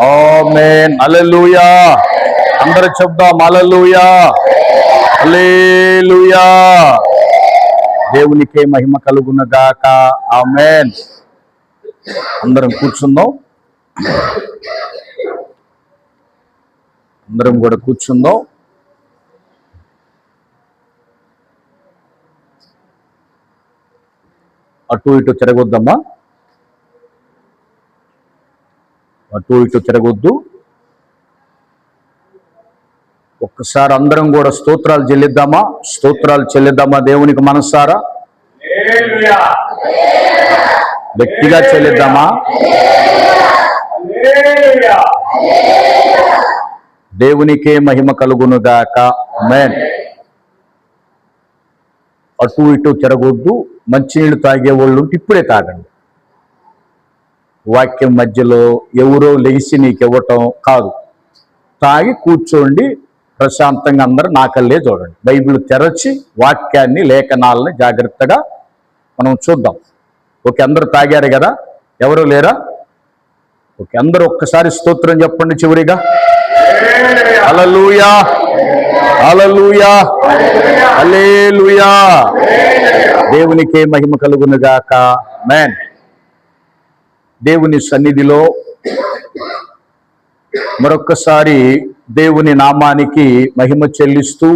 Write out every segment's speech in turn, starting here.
ఆమేన్. హల్లెలూయా. అందరూ చెప్దాం హల్లెలూయా, హల్లెలూయా. దేవునికే మహిమ కలుగును గాక. ఆమేన్. అందరం కూర్చుందాం. అందరం కూడా కూర్చుందాం. అటు ఇటు తిరగొద్దమ్మా, అటు ఇటు తిరగొద్దు. ఒక్కసారి అందరం కూడా స్తోత్రాలు చెల్లిద్దామా, స్తోత్రాలు చెల్లిద్దామా దేవునికి మనసారా, గట్టిగా చెల్లిద్దామా. దేవునికే మహిమ కలుగును గాక. ఆమేన్. అటు ఇటు తిరగొద్దు. మంచినీళ్ళు తాగేవాళ్ళు ఇప్పుడే తాగండి. వాక్యం మధ్యలో ఎవరో లెగిసి నీకు ఇవ్వటం కాదు. తాగి కూర్చోండి ప్రశాంతంగా. అందరూ నాకల్లే చూడండి. బైబిల్ తెరచి వాక్యాన్ని, లేఖనాలని జాగ్రత్తగా మనం చూద్దాం. ఓకే, అందరూ తాగారు కదా, ఎవరు లేరా? ఓకే, అందరూ ఒక్కసారి స్తోత్రం చెప్పండి చివరిగా. హల్లెలూయా, హల్లెలూయా, హల్లెలూయా. దేవునికే మహిమ కలుగును గాక. ఆమేన్. దేవుని సన్నిధిలో మరొక్కసారి దేవుని నామానికి మహిమ చెల్లిస్తూ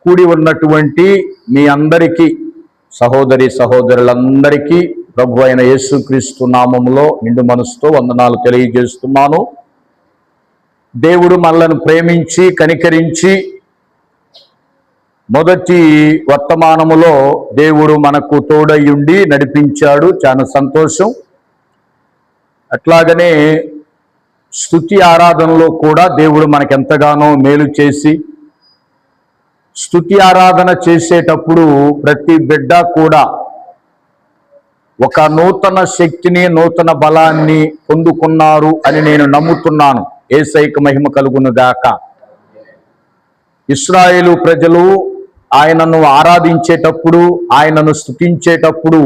కూడి ఉన్నటువంటి మీ అందరికీ, సహోదరి సహోదరులందరికీ ప్రభు అయిన యేసుక్రీస్తు నామములో నిండు మనసుతో వందనాలు తెలియజేస్తున్నాను. దేవుడు మనలను ప్రేమించి కనికరించి మొదటి వర్తమానములో దేవుడు మనకు తోడయ్యుండి నడిపించాడు. చాలా సంతోషం. అట్లాగనే స్తుతి ఆరాధనలో కూడా దేవుడు మనకెంతగానో మేలు చేసి, స్తుతి ఆరాధన చేసేటప్పుడు ప్రతి బిడ్డ కూడా ఒక నూతన శక్తిని, నూతన బలాన్ని పొందుకున్నారు అని నేను నమ్ముతున్నాను. యేసయ్యకు మహిమ కలుగును గాక. ఇశ్రాయేలు ప్రజలు ఆయనను ఆరాధించేటప్పుడు, ఆయనను స్తుతించేటప్పుడు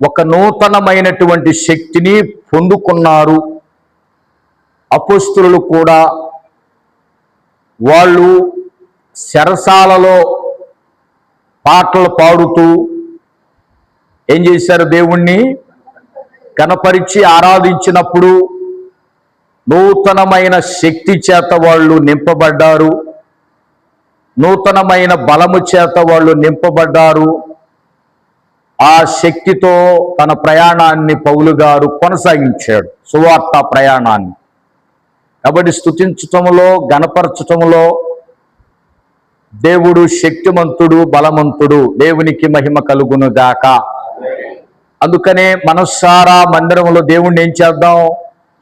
ఒక నూతనమైనటువంటి శక్తిని పొందుకున్నారు. అపోస్తలులు కూడా వాళ్ళు చెరసాలలో పాటలు పాడుతూ ఏం చేశారు? దేవుణ్ణి కనపరిచి ఆరాధించినప్పుడు నూతనమైన శక్తి చేత వాళ్ళు నింపబడ్డారు. నూతనమైన బలము చేత వాళ్ళు నింపబడ్డారు. ఆ శక్తితో తన ప్రయాణాన్ని పౌలు గారు కొనసాగించాడు, సువార్త ప్రయాణాన్ని. కాబట్టి స్తుతించటంలో, గణపరచటంలో దేవుడు శక్తిమంతుడు, బలవంతుడు. దేవునికి మహిమ కలుగును గాక. అందుకనే మనస్సారా మందిరంలో దేవుణ్ణి ఏం చేద్దాం?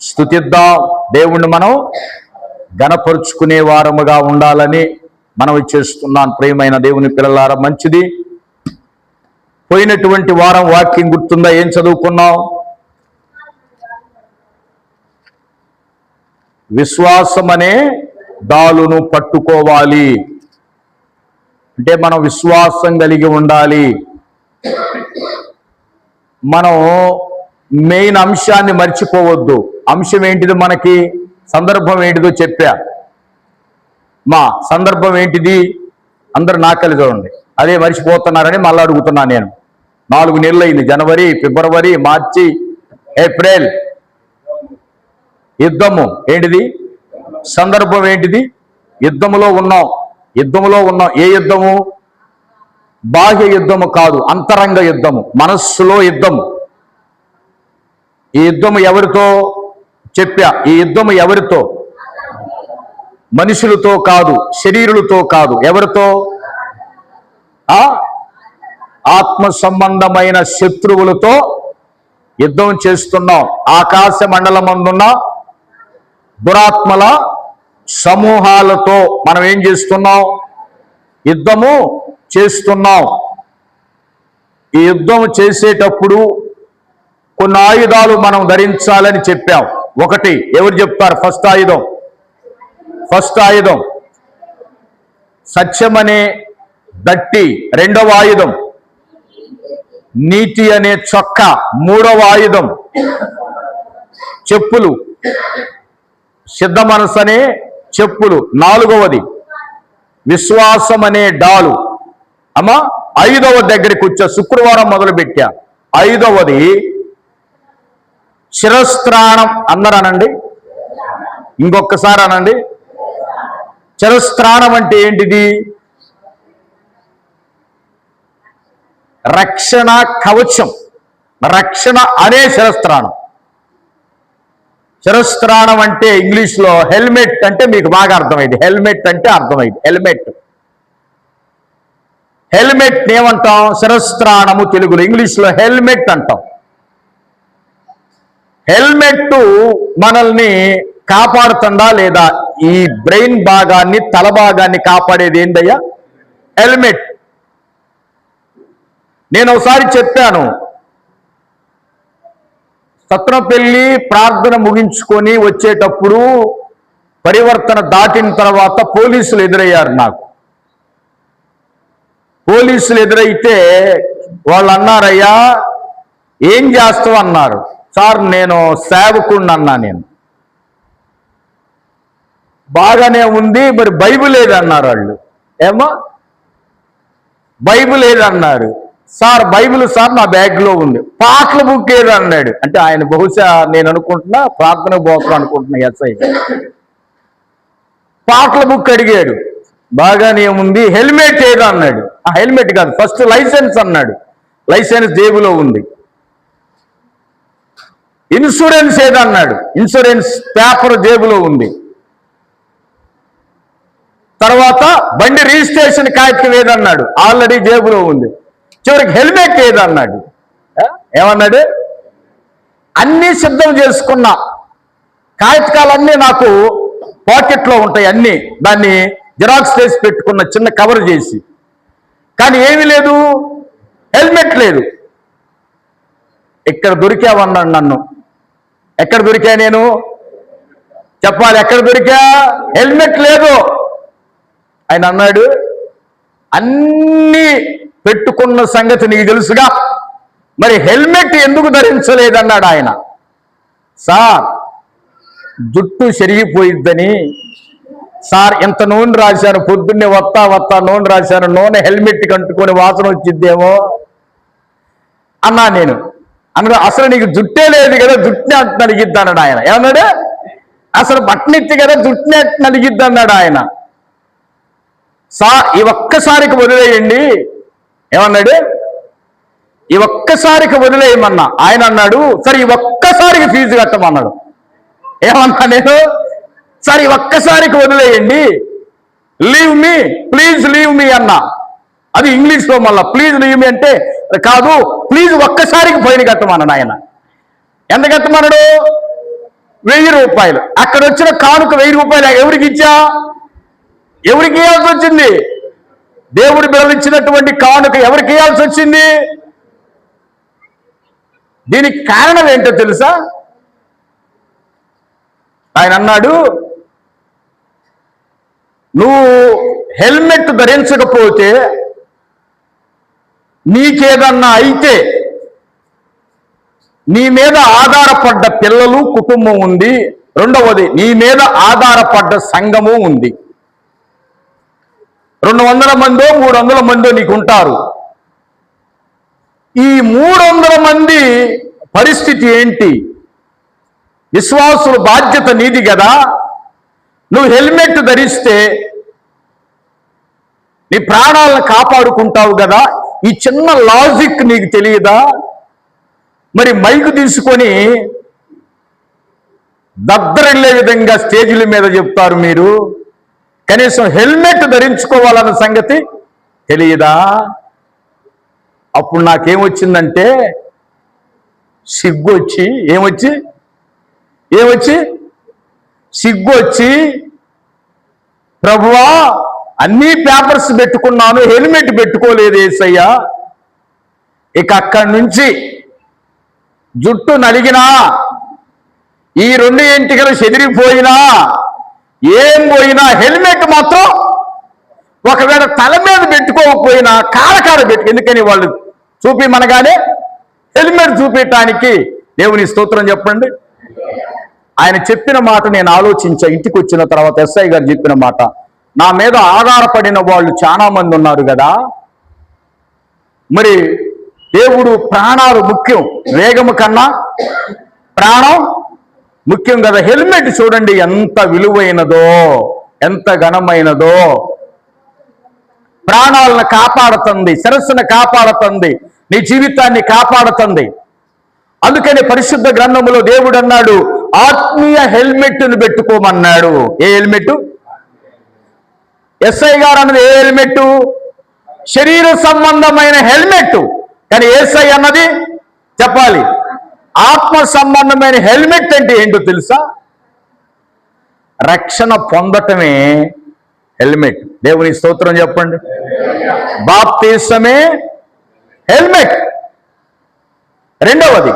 స్తుతిద్దాం. దేవుణ్ణి మనం గణపరుచుకునే వారముగా ఉండాలని మనవి చేస్తున్నాను. ప్రియమైన దేవుని పిల్లలారా, మంచిది. పోయినటువంటి వారం వాక్యం గుర్తుందా? ఏం చదువుకున్నాం? విశ్వాసం అనే డాలును పట్టుకోవాలి. అంటే మనం విశ్వాసం కలిగి ఉండాలి. మనం మెయిన్ అంశాన్ని మర్చిపోవద్దు. అంశం ఏంటిది? మనకి సందర్భం ఏంటిదో చెప్పా. మా సందర్భం ఏంటిది? అందరు నాకలి చూడండి. అదే మర్చిపోతున్నారని మళ్ళీ అడుగుతున్నాను నేను. 4 నెలలు అయింది. జనవరి, ఫిబ్రవరి, మార్చి, ఏప్రిల్. యుద్ధము ఏంటిది? సందర్భం ఏంటిది? యుద్ధములో ఉన్నాం. యుద్ధములో ఉన్నాం. ఏ యుద్ధము? బాహ్య యుద్ధము కాదు, అంతరంగ యుద్ధము, మనస్సులో యుద్ధము. ఈ యుద్ధము ఎవరితో చెప్పా? ఈ యుద్ధము ఎవరితో? మనుషులతో కాదు, శరీరులతో కాదు. ఎవరితో? ఆత్మ సంబంధమైన శత్రువులతో యుద్ధం చేస్తున్నాం. ఆకాశ మండలమందున్న దురాత్మల సమూహాలతో మనం ఏం చేస్తున్నాం? యుద్ధము చేస్తున్నాం. ఈ యుద్ధం చేసేటప్పుడు కొన్ని ఆయుధాలు మనం ధరించాలని చెప్పాం. ఒకటి ఎవరు చెప్తారు? ఫస్ట్ ఆయుధం సత్యం అనే దట్టి రెండవ ఆయుధం, నీతి అనే చొక్కా మూడవ ఆయుధం, చెప్పులు సిద్ధ మనసు అనే చెప్పులు నాలుగవది, విశ్వాసం అనే డాలు. అమ్మా ఐదవ దగ్గరికి వచ్చా, శుక్రవారం మొదలు పెట్టా. ఐదవది శిరస్త్రాణం. అందరూ అనండి, ఇంకొకసారి అనండి. శిరస్త్రాణం అంటే ఏంటిది? రక్షణ కవచం, రక్షణ అనే శిరస్త్రాణం. శిరస్త్రాణం అంటే ఇంగ్లీష్లో హెల్మెట్ అంటే మీకు బాగా అర్థమైంది. హెల్మెట్ అంటే అర్థమైంది. హెల్మెట్ హెల్మెట్ ఏమంటాం? శిరస్త్రాణము తెలుగులో, ఇంగ్లీష్లో హెల్మెట్ అంటాం. హెల్మెట్ మనల్ని కాపాడుతుందా లేదా? ఈ బ్రెయిన్ భాగాన్ని, తల భాగాన్ని కాపాడేది ఏందయ్యా? హెల్మెట్. నేను ఒకసారి చెప్పాను, సత్రపల్లి ప్రార్థన ముగించుకొని వచ్చేటప్పుడు పరివర్తన దాటిన తర్వాత పోలీసులు ఎదురయ్యారు నాకు. పోలీసులు ఎదురైతే వాళ్ళు అన్నారయ్యా ఏం చేస్తావు అన్నారు. సార్ నేను సేవకుడిని అన్నా. నేను బాగానే ఉంది, మరి బైబిల్ ఏదన్నారు వాళ్ళు. ఏమో బైబిల్ ఏదన్నారు. సార్ బైబిల్ సార్ నా బ్యాగ్లో ఉంది. పాటల బుక్ ఏది అన్నాడు. అంటే ఆయన బహుశా నేను అనుకుంటున్నా ప్రార్థన పోతాను అనుకుంటున్నా. ఎస్ఐ పాటల బుక్ అడిగాడు. బాగానే ఉంది. హెల్మెట్ ఏదో అన్నాడు. ఆ హెల్మెట్ కాదు, ఫస్ట్ లైసెన్స్ అన్నాడు. లైసెన్స్ జేబులో ఉంది. ఇన్సూరెన్స్ ఏదన్నాడు. ఇన్సూరెన్స్ పేపర్ జేబులో ఉంది. తర్వాత బండి రిజిస్ట్రేషన్ కాగితం ఏదన్నాడు. ఆల్రెడీ జేబులో ఉంది. చివరికి హెల్మెట్ ఏదన్నాడు. ఏమన్నాడు? అన్నీ సిద్ధం చేసుకున్న కాగితాలన్నీ నాకు పాకెట్లో ఉంటాయి. అన్నీ దాన్ని జిరాక్స్ చేసి పెట్టుకున్న, చిన్న కవర్ చేసి. కానీ ఏమీ లేదు, హెల్మెట్ లేదు. ఎక్కడ దొరికావన్నాడు నన్ను. ఎక్కడ దొరికా నేను? చెప్పాలి, ఎక్కడ దొరికా? హెల్మెట్ లేదు. ఆయన అన్నాడు అన్నీ పెట్టుకున్న సంగతి నీకు తెలుసుగా, మరి హెల్మెట్ ఎందుకు ధరించలేదన్నాడు ఆయన. సార్ జుట్టు చెరిగిపోయిద్దని సార్ ఇంత నూనె రాశాను, పొద్దున్నే వత్తా నూనె రాశాను, నూనె హెల్మెట్ కంటుకొని వాసన వచ్చిద్దేమో అన్నా నేను. అనగా అసలు నీకు జుట్టే లేదు కదా, జుట్టునే నలిగిద్ది అన్నాడు ఆయన. ఏమన్నాడు? అసలు బట్టనెత్తి కదా, జుట్టునే నలిగిద్ది అన్నాడు ఆయన. సార్ ఈ ఒక్కసారికి వదిలేయండి. ఏమన్నాడు? ఈ ఒక్కసారికి వదిలేయమన్నా. ఆయన అన్నాడు సరే ఈ ఒక్కసారికి ఫీజు కట్టమన్నాడు. ఏమన్నా నేను? సరే ఈ ఒక్కసారికి వదిలేయండి, leave me, please leave me అన్నా. అది ఇంగ్లీష్లో మళ్ళా ప్లీజ్ లీవ్ మీ అంటే కాదు, ప్లీజ్ ఒక్కసారికి ఫైన్ కట్టమన్నాడు ఆయన. ఎంత కట్టమన్నాడు? 1000 రూపాయలు. అక్కడ వచ్చిన కానుక 1000 రూపాయలు ఎవరికి ఇచ్చా? ఎవరికి ఇవ్వాల్సి వచ్చింది? దేవుడు బిడలిచ్చినటువంటి కానుక ఎవరికి ఇవ్వాల్సి వచ్చింది? దీనికి కారణం ఏంటో తెలుసా? ఆయన అన్నాడు నువ్వు హెల్మెట్ ధరించకపోతే నీకేదన్నా అయితే నీ మీద ఆధారపడ్డ పిల్లలు, కుటుంబం ఉంది. రెండవది నీ మీద ఆధారపడ్డ సంఘము ఉంది. 200 మందో 300 మందో నీకు ఉంటారు. ఈ 300 మంది పరిస్థితి ఏంటి? విశ్వాసుల బాధ్యత నీది కదా. నువ్వు హెల్మెట్ ధరిస్తే నీ ప్రాణాలను కాపాడుకుంటావు కదా. ఈ చిన్న లాజిక్ నీకు తెలియదా? మరి మైకు తీసుకొని దద్దరిల్లే విధంగా స్టేజీల మీద చెప్తారు మీరు. కనీసం హెల్మెట్ ధరించుకోవాలన్న సంగతి తెలియదా? అప్పుడు నాకేమొచ్చిందంటే సిగ్గొచ్చి, ఏమొచ్చి సిగ్గొచ్చి, ప్రభువా అన్ని పేపర్స్ పెట్టుకున్నాను, హెల్మెట్ పెట్టుకోలేదు యేసయ్యా. ఇక అక్కడి నుంచి జుట్టు నలిగినా, ఈ 2 ఎంటికలు చెదిరిపోయినా, ఏం పోయినా హెల్మెట్ మాత్రం ఒకవేళ తల మీద పెట్టుకోకపోయినా కాళ్ళకాడ పెట్టు. ఎందుకని వాళ్ళు చూపిమనగానే హెల్మెట్ చూపించడానికి దేవుని స్తోత్రం చెప్పండి. ఆయన చెప్పిన మాట నేను ఆలోచించా. ఇంటికి వచ్చిన తర్వాత ఎస్ఐ గారు చెప్పిన మాట, నా మీద ఆధారపడిన వాళ్ళు చాలా మంది ఉన్నారు కదా, మరి దేవుడు ప్రాణాలు ముఖ్యం, వేగము కన్నా ప్రాణం ముఖ్యం కదా. హెల్మెట్ చూడండి ఎంత విలువైనదో, ఎంత ఘనమైనదో. ప్రాణాలను కాపాడుతుంది, శిరస్సును కాపాడుతుంది, నీ జీవితాన్ని కాపాడుతుంది. అందుకని పరిశుద్ధ గ్రంథములో దేవుడు అన్నాడు, ఆత్మీయ హెల్మెట్ను పెట్టుకోమన్నాడు. A helmet? ఎస్ఐ గారు అన్నది ఏ హెల్మెట్? శరీర సంబంధమైన హెల్మెట్. కానీ ఎస్ఐ అన్నది చెప్పాలి, ఆత్మ సంబంధమైన హెల్మెట్. అంటే ఏంటో తెలుసా? రక్షణ పొందటమే హెల్మెట్. దేవుని స్తోత్రం చెప్పండి. బాప్తిసమే హెల్మెట్. రెండవది,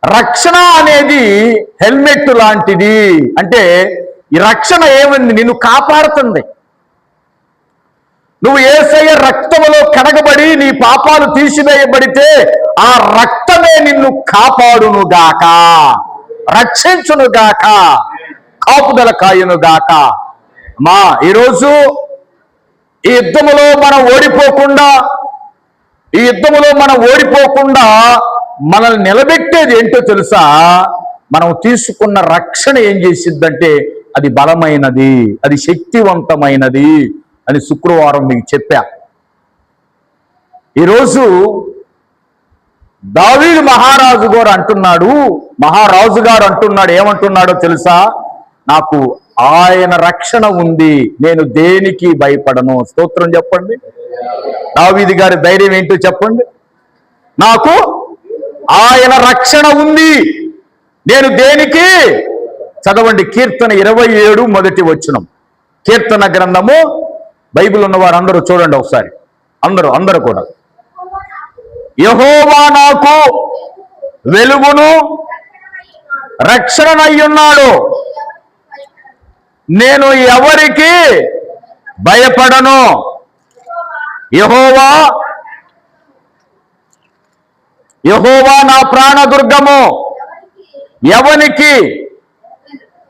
రక్షణ అనేది హెల్మెట్ లాంటిది. అంటే ఈ రక్షణ ఏమైంది? నిన్ను కాపాడుతుంది. నువ్వు యేసయ్య రక్తములో కడగబడి నీ పాపాలు తీసివేయబడితే ఆ రక్తమే నిన్ను కాపాడునుగాక, రక్షించునుగాక, కాపుదల కాయునుగాక. మా ఈరోజు ఈ యుద్ధములో మనం ఓడిపోకుండా మనల్ని నిలబెట్టేది ఏంటో తెలుసా? మనం తీసుకున్న రక్షణ ఏం చేసిద్దంటే అది బలమైనది, అది శక్తివంతమైనది అని శుక్రవారం మీకు చెప్పా. ఈరోజు దావీదు మహారాజు గారు అంటున్నాడు, ఏమంటున్నాడో తెలుసా? నాకు ఆయన రక్షణ ఉంది, నేను దేనికి భయపడను. స్తోత్రం చెప్పండి. దావీదు గారి ధైర్యం ఏంటో చెప్పండి. నాకు ఆయన రక్షణ ఉంది, నేను దేనికి. చదవండి కీర్తన 27 మొదటి వచనం. కీర్తన గ్రంథము, బైబిల్ ఉన్నవారు అందరూ చూడండి ఒకసారి, అందరూ కూడా. యెహోవా నాకు వెలుగును రక్షణనయ్యున్నాడు, నేను ఎవరికి భయపడను. యెహోవా నా ప్రాణదుర్గము, ఎవనికి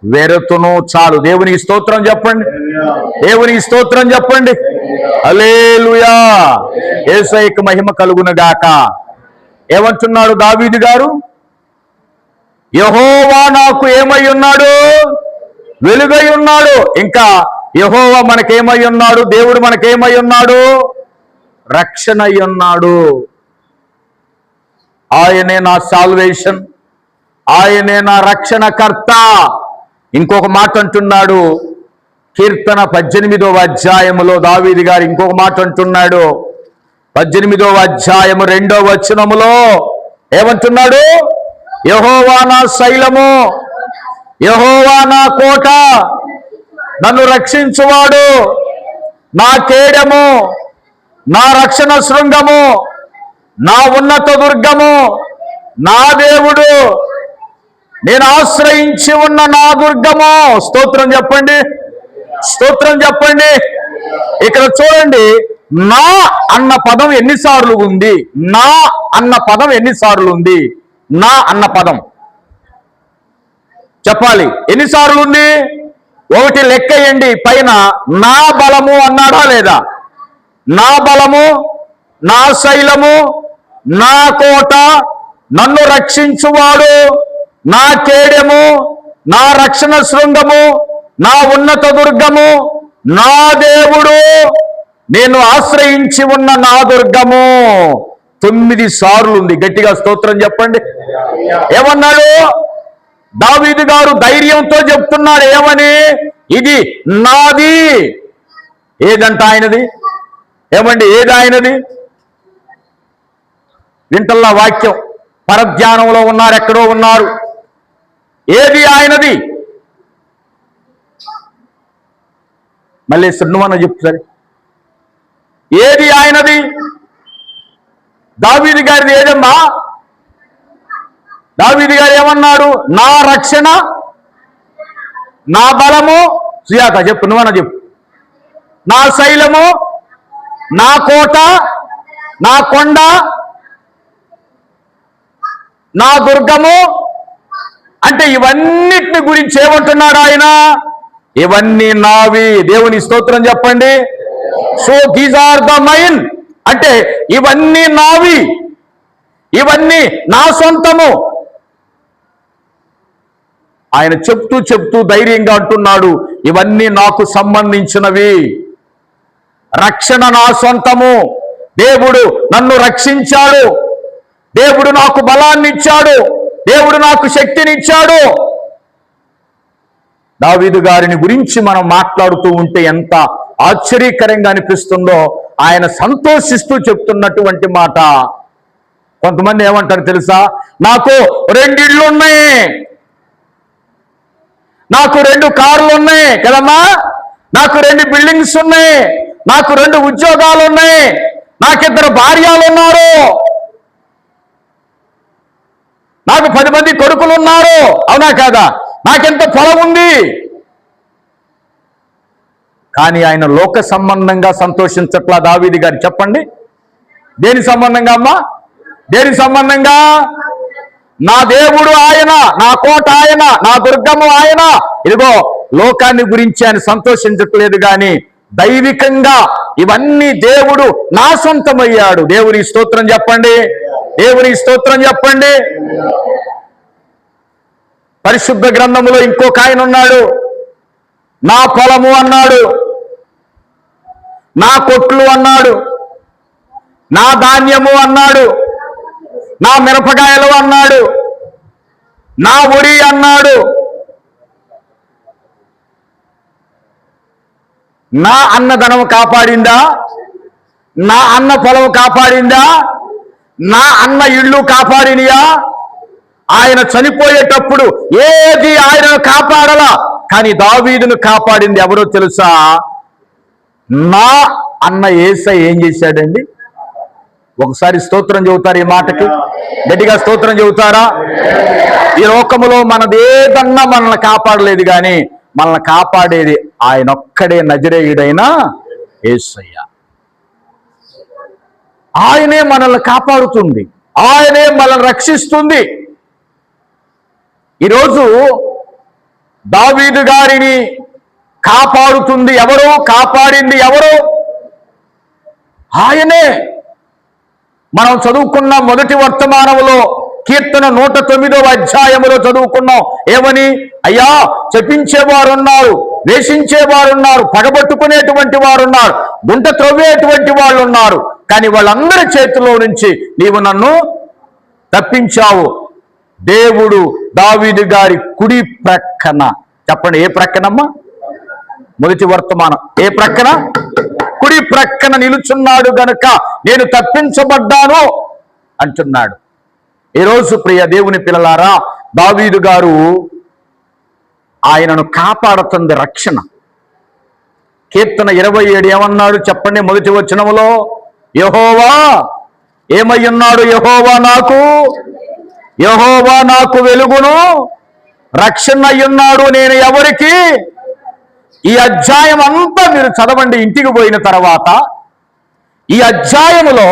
వెరతును. చాలు. దేవునికి స్తోత్రం చెప్పండి. దేవునికి స్తోత్రం చెప్పండి. హల్లెలూయా. యేసయ్యకు మహిమ కలుగునుగాక. ఏమంటున్నాడు దావీదు గారు? యెహోవా నాకు ఏమై ఉన్నాడు? వెలుగై ఉన్నాడు. ఇంకా యెహోవా మనకేమై ఉన్నాడు? దేవుడు మనకేమై ఉన్నాడు? రక్షణ అయి ఉన్నాడు. ఆయనే నా సాల్వేషన్, ఆయనే నా రక్షణకర్త. ఇంకొక మాట అంటున్నాడు కీర్తన 18వ అధ్యాయములో దావీదు గారు ఇంకొక మాట అంటున్నాడు. 18వ అధ్యాయము 2వ వచనములో ఏమంటున్నాడు? యెహోవా నా శైలము, యెహోవా నా కోట, నన్ను రక్షించువాడు, నా కేడము, నా రక్షణ శృంగము, నా ఉన్నత దుర్గము, నా దేవుడు, నేను ఆశ్రయించి ఉన్న నా దుర్గము. స్తోత్రం చెప్పండి. స్తోత్రం చెప్పండి. ఇక్కడ చూడండి, నా అన్న పదం ఎన్నిసార్లు ఉంది? నా అన్న పదం ఎన్నిసార్లు ఉంది? నా అన్న పదం చెప్పాలి, ఎన్నిసార్లు ఉంది? ఒకటి లెక్కయండి పైన. నా బలము అన్నాడా లేదా? నా బలము, నా శైలము, నా కోట, నన్ను రక్షించువాడు, నా కేడెము, నా రక్షణ శృంగము, నా ఉన్నత దుర్గము, నా దేవుడు, నేను ఆశ్రయించి ఉన్న నా దుర్గము. 9 సార్లు ఉంది. గట్టిగా స్తోత్రం చెప్పండి. ఏమన్నాడు దావీదు గారు? ధైర్యంతో చెప్తున్నాడు. ఏమని? ఇది నాది. ఏదంట ఆయనది? ఏమండి ఏది ఆయనది? వింటల్లా వాక్యం, పరధ్యానంలో ఉన్నారు, ఎక్కడో ఉన్నారు. ఏది ఆయనది? మళ్ళీ సున్నమన్న చెప్తారు. ఏది ఆయనది? దావీదు గారిది ఏదమ్మా? దావీదు గారు ఏమన్నాడు? నా రక్షణ, నా బలము. సుయాత చెప్పు, నువ్వన్నా చెప్పు. నా శైలము, నా కోట, నా కొండ, నా దుర్గము. అంటే ఇవన్నిటిని గురించి ఏమంటున్నాడు ఆయన? ఇవన్నీ నావి. దేవుని స్తోత్రం చెప్పండి. So these are the mine. అంటే ఇవన్నీ నావి, ఇవన్నీ నా సొంతము. ఆయన చెప్తూ ధైర్యంగా అంటున్నాడు, ఇవన్నీ నాకు సంబంధించినవి. రక్షణ నా సొంతము. దేవుడు నన్ను రక్షించాడు, దేవుడు నాకు బలాన్ని ఇచ్చాడు, దేవుడు నాకు శక్తినిచ్చాడు. దావీదు గారిని గురించి మనం మాట్లాడుతూ ఉంటే ఎంత ఆశ్చర్యకరంగా అనిపిస్తుందో. ఆయన సంతోషిస్తూ చెప్తున్నటువంటి మాట. కొంతమంది ఏమంటారు తెలుసా? నాకు 2 ఇళ్ళు ఉన్నాయి, నాకు 2 కార్లు ఉన్నాయి కదమ్మా, నాకు 2 బిల్డింగ్స్ ఉన్నాయి, నాకు 2 ఉద్యోగాలు ఉన్నాయి, నాకు 2 భార్యలు ఉన్నారు, నాకు 10 మంది కొడుకులు ఉన్నారు. అవునా కాదా? నాకెంత పొలం ఉంది. కానీ ఆయన లోక సంబంధంగా సంతోషించట్లా దావీదు గారు. చెప్పండి, దేని సంబంధంగా అమ్మా? దేని సంబంధంగా? నా దేవుడు ఆయన, నా కోట ఆయన, నా దుర్గము ఆయన. ఇదిగో లోకాన్ని గురించి ఆయన సంతోషించట్లేదు, కానీ దైవికంగా ఇవన్నీ దేవుడు నా సొంతమయ్యాడు. దేవుని స్తోత్రం చెప్పండి, దేవుని స్తోత్రం చెప్పండి. పరిశుద్ధ గ్రంథములో ఇంకొక ఆయన ఉన్నాడు. నా పొలము అన్నాడు, నా కొట్లు అన్నాడు, నా ధాన్యము అన్నాడు, నా మిరపకాయలు అన్నాడు, నా వరి అన్నాడు, నా అన్నధనం కాపాడిందా? నా అన్న పొలం కాపాడిందా? నా అన్న ఇళ్ళు కాపాడినయా? ఆయన చనిపోయేటప్పుడు ఏది ఆయనను కాపాడలా, కానీ దావీదును కాపాడింది ఎవరో తెలుసా? నా అన్న యేసయ్య ఏం చేశాడండి? ఒకసారి స్తోత్రం చెబుతారు ఈ మాటకి? గట్టిగా స్తోత్రం చెబుతారా? ఈ లోకములో మనదేదన్నా మనల్ని కాపాడలేదు, కానీ మనల్ని కాపాడేది ఆయన ఒక్కడే, నజరేయుడైన యేసయ్య. ఆయనే మనల్ని కాపాడుతుంది, ఆయనే మనల్ని రక్షిస్తుంది. ఈరోజు దావీదు గారిని కాపాడుతుంది ఎవరు? కాపాడింది ఎవరు? ఆయనే. మనం చదువుకున్న మొదటి వర్తమానంలో కీర్తన 109వ అధ్యాయములో చదువుకున్నాం. ఏమని? అయ్యా, చెప్పించేవారున్నారు, వేషించేవారున్నారు, పగబట్టుకునేటువంటి వారున్నారు, గుంట త్రవ్వేటువంటి వాళ్ళు ఉన్నారు, కానీ వాళ్ళందరి చేతిలో నుంచి నీవు నన్ను తప్పించావు. దేవుడు దావీదు గారి కుడి ప్రక్కన. చెప్పండి, ఏ ప్రక్కనమ్మా? మొదటి వర్తమానం ఏ ప్రక్కన? కుడి ప్రక్కన నిలుచున్నాడు గనుక నేను తప్పించబడ్డాను అంటున్నాడు. ఈరోజు ప్రియ దేవుని పిల్లలారా, దావీదు గారు ఆయనను కాపాడుతుంది రక్షణ. కీర్తన 27 ఏమన్నాడు చెప్పండి? మొదటి వచనములో యెహోవా ఏమై ఉన్నాడు? యెహోవా నాకు వెలుగును రక్షణ అయ్యున్నాడు, నేను ఎవరికి? ఈ అధ్యాయం అంతా మీరు చదవండి ఇంటికి పోయిన తర్వాత. ఈ అధ్యాయములో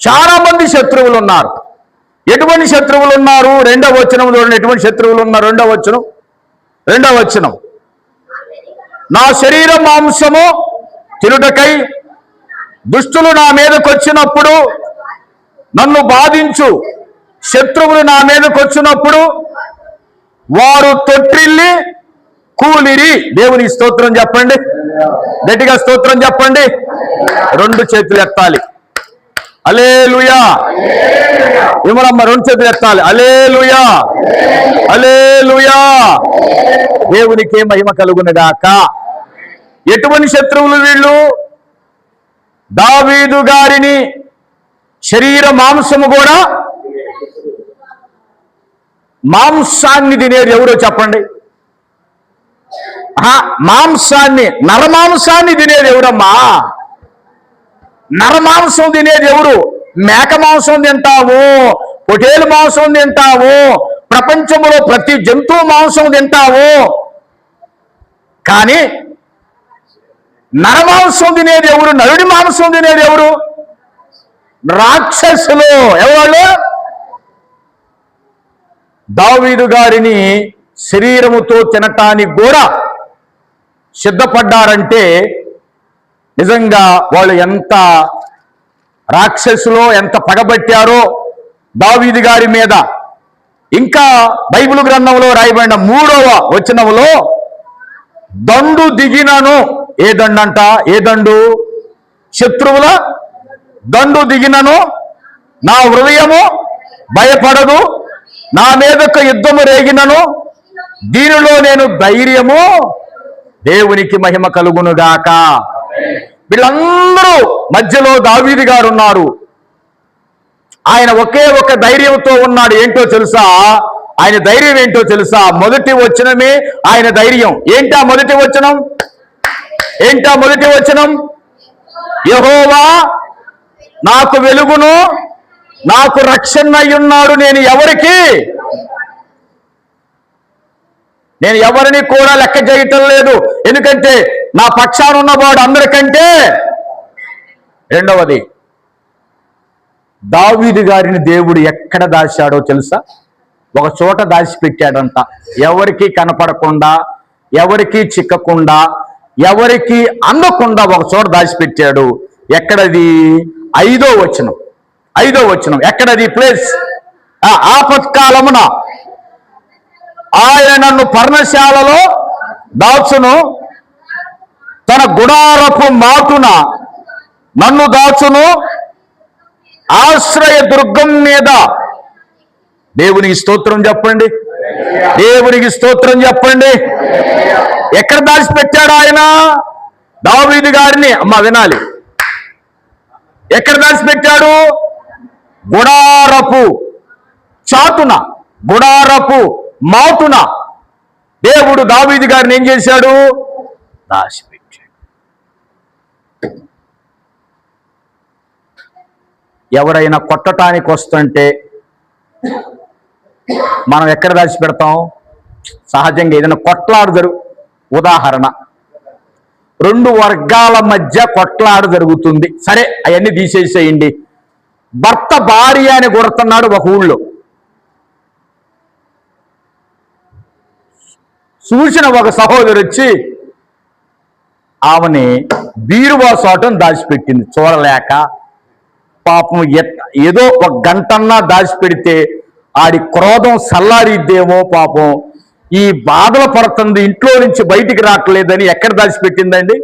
చాలా మంది శత్రువులు ఉన్నారు. ఎటువంటి శత్రువులు ఉన్నారు? 2వ వచనం చూడండి. ఎటువంటి శత్రువులు ఉన్నారు? 2వ వచనం. నా శరీర మాంసము తినుటకై దుష్టులు నా మీదకి వచ్చినప్పుడు, నన్ను బాధించు శత్రువులు నా మీదకి వచ్చినప్పుడు వారు తొట్టిల్లి కూలిరి. దేవుని స్తోత్రం చెప్పండి, గట్టిగా స్తోత్రం చెప్పండి. 2 చేతులు ఎత్తాలి. హల్లెలూయా. ఇమరమ్మ 2 చేతులు ఎత్తాలి. హల్లెలూయా, హల్లెలూయా. దేవునికి మహిమ కలుగునుగాక. ఎటువంటి శత్రువులు వీళ్ళు? దావీదు గారిని శరీర మాంసము కూడా, మాంసాన్ని తినేది ఎవరో చెప్పండి? మాంసాన్ని, నరమాంసాన్ని తినేది ఎవరమ్మా? నరమాంసం తినేది ఎవరు? మేక మాంసం తింటాము, పొటేలు మాంసం తింటాము, ప్రపంచంలో ప్రతి జంతువు మాంసం తింటాము, కానీ నరమాంసం తినేది ఎవరు? నరుడి మాంసం తినేది ఎవరు? రాక్షసులు. ఎవరు? దావీదు గారిని శరీరముతో తినటానికి కూడా సిద్ధపడ్డారంటే నిజంగా వాళ్ళు ఎంత రాక్షసులో, ఎంత పగబట్టారో దావీదు గారి మీద. ఇంకా బైబిల్ గ్రంథంలో రాయబడిన 3వ వచనములో దండు దిగినను, ఏ దండు అంట? ఏ దండు? శత్రువుల దండు దిగినను నా హృదయము భయపడదు, నా మీదకు యుద్ధము రేగినను దీనిలో నేను ధైర్యము. దేవునికి మహిమ కలుగునుగాక. వీళ్ళందరూ మధ్యలో దావీదు గారు ఉన్నారు. ఆయన ఒకే ఒక ధైర్యంతో ఉన్నాడు. ఏంటో తెలుసా? ఆయన ధైర్యం ఏంటో తెలుసా? మొదటి వచనమే ఆయన ధైర్యం. ఏంటా మొదటి వచనం? ఏంటా మొదటి వచనం? యెహోవా నాకు వెలుగును, నాకు రక్షణ అయ్యున్నాడు. నేను ఎవరిని కూడా లెక్క చేయటం లేదు. ఎందుకంటే నా పక్షాన ఉన్నవాడు అందరికంటే. రెండవది, దావీదు గారిని దేవుడు ఎక్కడ దాచాడో తెలుసా? ఒక చోట దాచిపెట్టాడంట. ఎవరికి కనపడకుండా, ఎవరికి చిక్కకుండా, ఎవరికి అందకుండా ఒక చోట దాచిపెట్టాడు. ఎక్కడది? 5వ వచనం. 5వ వచనం ఎక్కడది ప్లేస్? ఆపత్కాలమున ఆయన నన్ను పర్ణశాలలో దాచును, తన గుడారపు మాటున నన్ను దాచును, ఆశ్రయ దుర్గం మీద. దేవునికి స్తోత్రం చెప్పండి. దేవునికి స్తోత్రం చెప్పండి. ఎక్కడ దాచిపెట్టాడు ఆయన దావీదు గారిని? అమ్మ వినాలి. ఎక్కడ దాచిపెట్టాడు? గుడారపు చాటున, గుడారపు మాటున దేవుడు దావీదు గారిని ఏం చేశాడు? దాచిపెట్టాడు. ఎవరైనా కొట్టటానికి వస్తుంటే మనం ఎక్కడ దాచిపెడతాం? సహజంగా ఏదైనా కొట్లాడు ఉదాహరణ, 2 వర్గాల మధ్య కొట్లాడ జరుగుతుంది. సరే, అవన్నీ తీసేసేయండి. భర్త భార్య అని కొడుతున్నాడు ఒక ఊళ్ళో. చూసిన ఒక సహోదరు వచ్చి ఆమెని బీరువా సోటం దాచిపెట్టింది. చూడలేక పాపం ఏదో ఒక గంటన్నా దాచిపెడితే ఆడి క్రోధం సల్లారిద్దేమో పాపం, ఈ బాధలు పడుతుంది, ఇంట్లో నుంచి బయటికి రావట్లేదని ఎక్కడ దాచిపెట్టిందండి?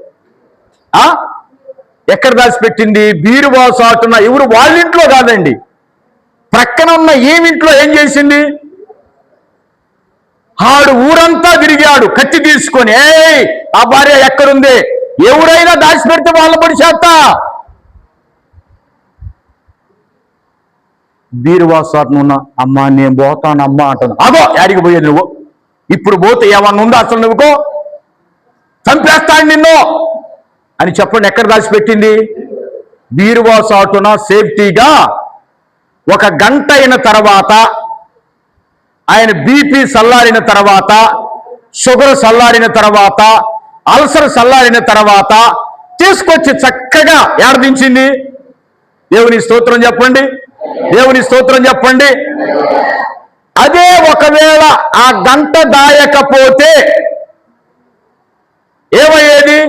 ఎక్కడ దాచిపెట్టింది? బీరువా సాటున. ఎవరు? వాళ్ళ ఇంట్లో కాదండి, ప్రక్కన ఉన్న ఏమింట్లో ఏం చేసింది? ఆడు ఊరంతా తిరిగాడు కత్తి తీసుకొని. ఆ భార్య ఎక్కడుంది? ఎవరైనా దాచిపెడితే వాళ్ళ పడి చేస్తా. బీరువా సాటున ఉన్న అమ్మా నేను పోతాను అమ్మా అంటాను. అగో యాడికి పోయేది నువ్వు? ఇప్పుడు పోతే ఏమన్నా ఉందా అసలు? నువ్వుకో చంపేస్తాడు నిన్ను అని చెప్పండి. ఎక్కడ దాచిపెట్టింది? బీరువా సాటున సేఫ్టీగా. 1 గంట అయిన తర్వాత ఆయన బీపీ సల్లారిన తర్వాత, షుగర్ సల్లారిన తర్వాత, అల్సర్ సల్లారిన తర్వాత తీసుకొచ్చి చక్కగా ఏడదించింది. దేవుని స్తోత్రం చెప్పండి. దేవుని స్తోత్రం చెప్పండి. అదే ఒకవేళ ఆ గంట దాయకపోతే ఏమయ్యేది?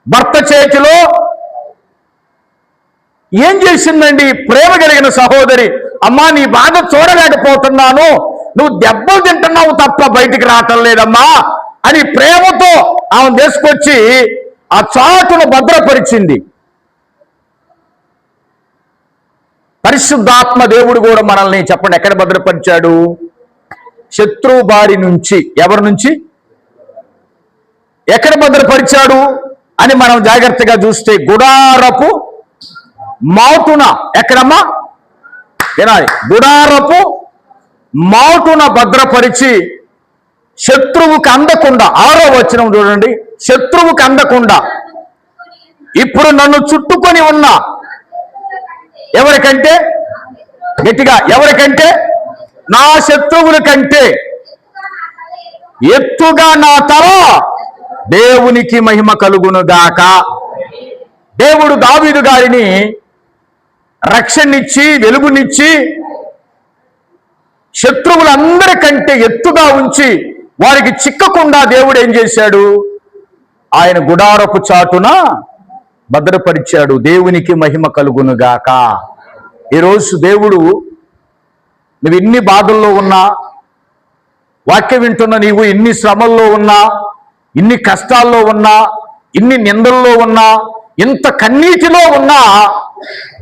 భర్త చేతిలో ఏం చేసిందండి ప్రేమ కలిగిన సహోదరి? అమ్మా నీ బాధ చూడలేకపోతున్నాను, నువ్వు దెబ్బలు తింటున్నావు తప్ప బయటికి రావటం లేదమ్మా అని ప్రేమతో ఆమె తీసుకొచ్చి ఆ చాటును భద్రపరిచింది. పరిశుద్ధాత్మ దేవుడు కూడా మనల్ని చెప్పండి ఎక్కడ భద్రపరిచాడు? శత్రువు బారి నుంచి. ఎవరి నుంచి? ఎక్కడ భద్రపరిచాడు అని మనం జాగ్రత్తగా చూస్తే గుడారపు మాటున. ఎక్కడమ్మా? వినాలి. గుడారపు మాటున భద్రపరిచి శత్రువుకు అందకుండా. 6వ వచనం చూడండి. శత్రువుకు అందకుండా. ఇప్పుడు నన్ను చుట్టుకొని ఉన్న ఎవరికంటే? గట్టిగా, ఎవరికంటే? నా శత్రువుల కంటే ఎత్తుగా నా తల దేవునికి మహిమ కలుగునుగాక. దేవుడు దావీదు గారిని రక్షణనిచ్చి వెలుగునిచ్చి శత్రువులందరికంటే ఎత్తుగా ఉంచి వారికి చిక్కకుండా దేవుడు ఏం చేశాడు? ఆయన గుడారపు చాటున భద్రపరిచాడు. దేవునికి మహిమ కలుగునుగాక. ఈరోజు దేవుడు నువ్వు ఎన్ని బాధల్లో ఉన్నా, వాక్యం వింటున్న నీవు ఎన్ని శ్రమల్లో ఉన్నా, ఇన్ని కష్టాల్లో ఉన్నా, ఇన్ని నిందల్లో ఉన్నా, ఇంత కన్నీటిలో ఉన్నా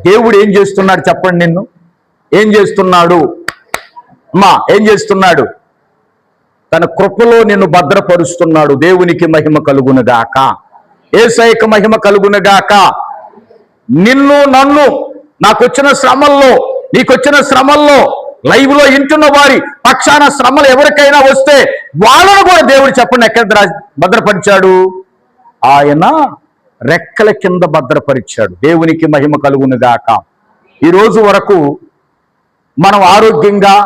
దేవుడు ఏం చేస్తున్నాడు చెప్పండి? నిన్ను ఏం చేస్తున్నాడు? అమ్మా ఏం చేస్తున్నాడు? తన కృపలో నిన్ను భద్రపరుస్తున్నాడు. దేవునికి మహిమ కలుగునుగాక. యేసయ్యకు మహిమ కలుగునుగాక. నిన్ను నన్ను నాకొచ్చిన శ్రమల్లో, నీకొచ్చిన శ్రమల్లో, లైవ్ లో ఇంటున్న వారి పక్షాన శ్రమలు ఎవరికైనా వస్తే వాళ్ళను కూడా దేవుడు చెప్పండి ఎక్కడ భద్రపరిచాడు? ఆయన రెక్కల కింద భద్రపరిచాడు. దేవునికి మహిమ కలుగునుగాక. ఈరోజు వరకు మనం ఆరోగ్యంగా,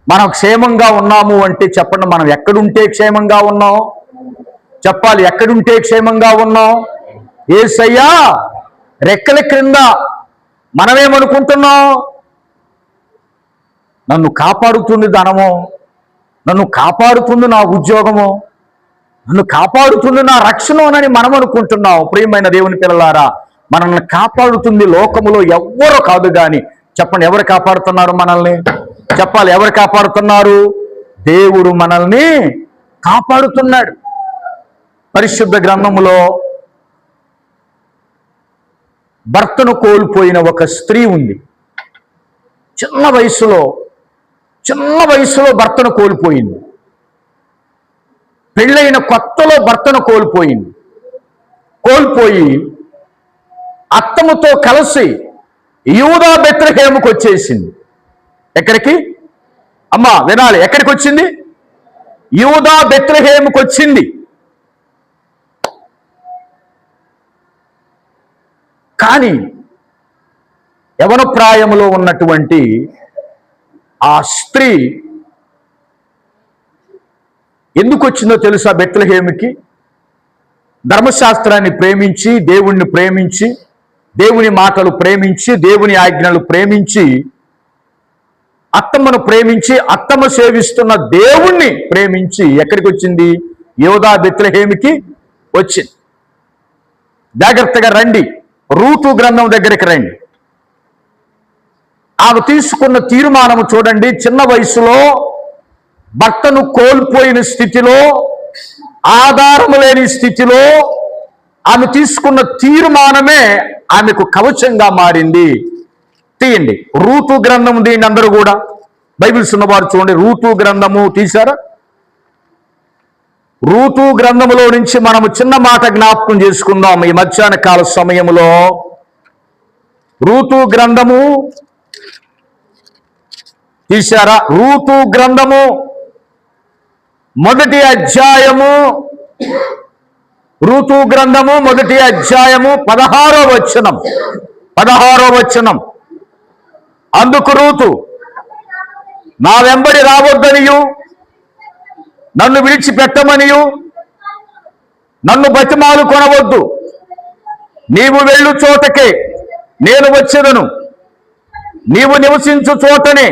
మనం క్షేమంగా ఉన్నాము అంటే చెప్పండి, మనం ఎక్కడుంటే క్షేమంగా ఉన్నాం? చెప్పాలి, ఎక్కడుంటే క్షేమంగా ఉన్నాం? యేసయ్యా రెక్కల క్రింద. మనమేమనుకుంటున్నాం? నన్ను కాపాడుతుంది ధనము, నన్ను కాపాడుతుంది నా ఉద్యోగము, నన్ను కాపాడుతుంది నా రక్షణని మనం అనుకుంటున్నాం. ప్రియమైన దేవుని పిల్లలారా, మనల్ని కాపాడుతుంది లోకములో ఎవ్వరూ కాదు. కానీ చెప్పండి, ఎవరు కాపాడుతున్నారు మనల్ని? చెప్పాలి, ఎవరు కాపాడుతున్నారు? దేవుడు మనల్ని కాపాడుతున్నాడు. పరిశుద్ధ గ్రంథములో భర్తను కోల్పోయిన ఒక స్త్రీ ఉంది. చిన్న వయసులో భర్తను కోల్పోయింది. పెళ్ళైన కొత్తలో భర్తను కోల్పోయి అత్తముతో కలిసి యూదా బెత్లెహేముకు వచ్చేసింది. ఎక్కడికి అమ్మా వినాలి? ఎక్కడికి వచ్చింది? యూదా బెత్లెహేముకు వచ్చింది. కానీ యవన ప్రాయములో ఉన్నటువంటి ఆ స్త్రీ ఎందుకు వచ్చిందో తెలుసా? బెత్లెహేముకి ధర్మశాస్త్రాన్ని ప్రేమించి, దేవుణ్ణి ప్రేమించి, దేవుని మాటలు ప్రేమించి, దేవుని ఆజ్ఞలు ప్రేమించి, అత్తమ్మను ప్రేమించి, అత్తమ్మ సేవిస్తున్న దేవుణ్ణి ప్రేమించి ఎక్కడికి వచ్చింది? యూదా బెత్లెహేముకి వచ్చింది. జాగ్రత్తగా రండి, రూతు గ్రంథం దగ్గరికి రండి. ఆమె తీసుకున్న తీర్మానము చూడండి. చిన్న వయసులో భర్తను కోల్పోయిన స్థితిలో, ఆధారము లేని స్థితిలో ఆమె తీసుకున్న తీర్మానమే ఆమెకు కవచంగా మారింది. తీయండి రూతు గ్రంథము, దీన్ని అందరూ కూడా బైబిల్స్ ఉన్నవారు చూడండి. రూతు గ్రంథము తీశారా? రూతు గ్రంథములో నుంచి మనము చిన్న మాట జ్ఞాపకం చేసుకుందాం ఈ మధ్యాహ్న కాల సమయంలో. రూతు గ్రంథము తీశారా? రూతు గ్రంథము మొదటి అధ్యాయము, రూతు గ్రంథము మొదటి అధ్యాయము 16వ వచనం. అందుకు రూతు, నా వెంబడి రావద్దనియు, నన్ను విడిచిపెట్టమనియు నన్ను బతిమాలు కొనవద్దు. నీవు వెళ్ళు చోటకే నేను వచ్చేదను, నీవు నివసించు చోటనే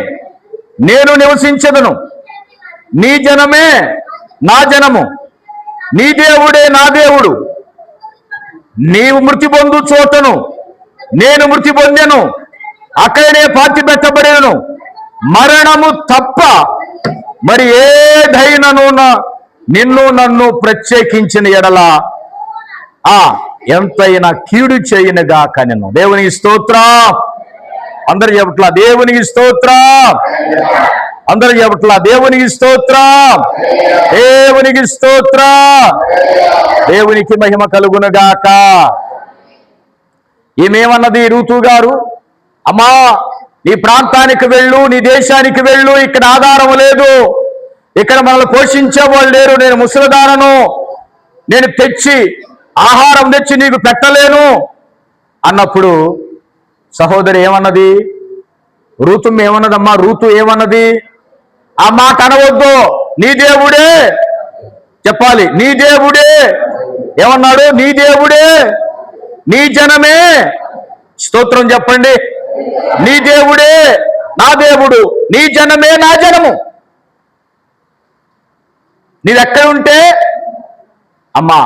నేను నివసించదను. నీ జనమే నా జనము, నీ దేవుడే నా దేవుడు. నీవు మృతి పొందు చోటను నేను మృతి పొందెను, అక్కడనే పాతి పెట్టబడేను. మరణము తప్ప మరి ఏదైనను నిన్ను నన్ను ప్రత్యేకించిన ఎడల ఎంతైనా కీడు చేయనుగాక నిన్ను. దేవునికి స్తోత్రం. అందరు చెప్పట్లా దేవునికి స్తోత్రం. అందరు చెప్పట్లా దేవునికి స్తోత్రం. దేవునికి స్తోత్రం. దేవునికి మహిమ కలుగునుగాక. ఈమెమన్నది రూతు గారు, అమ్మా నీ ప్రాంతానికి వెళ్ళు, నీ దేశానికి వెళ్ళు, ఇక్కడ ఆధారం లేదు, ఇక్కడ మనల్ని పోషించేవాళ్ళు లేరు, నేను ముసలిదానను, నేను ఆహారం తెచ్చి నీకు పెట్టలేను అన్నప్పుడు సహోదరి ఏమన్నది? రూతు ఏమన్నదమ్మా? రూతు ఏమన్నది? ఆ మాట అనవద్దు. నీ దేవుడే చెప్పాలి, నీ దేవుడే ఏమన్నాడు? నీ దేవుడే నీ జనమే. స్తోత్రం చెప్పండి. నీ దేవుడే నా దేవుడు, నీ జనమే నా జనము. నీవెక్కడుంటే అమ్మా,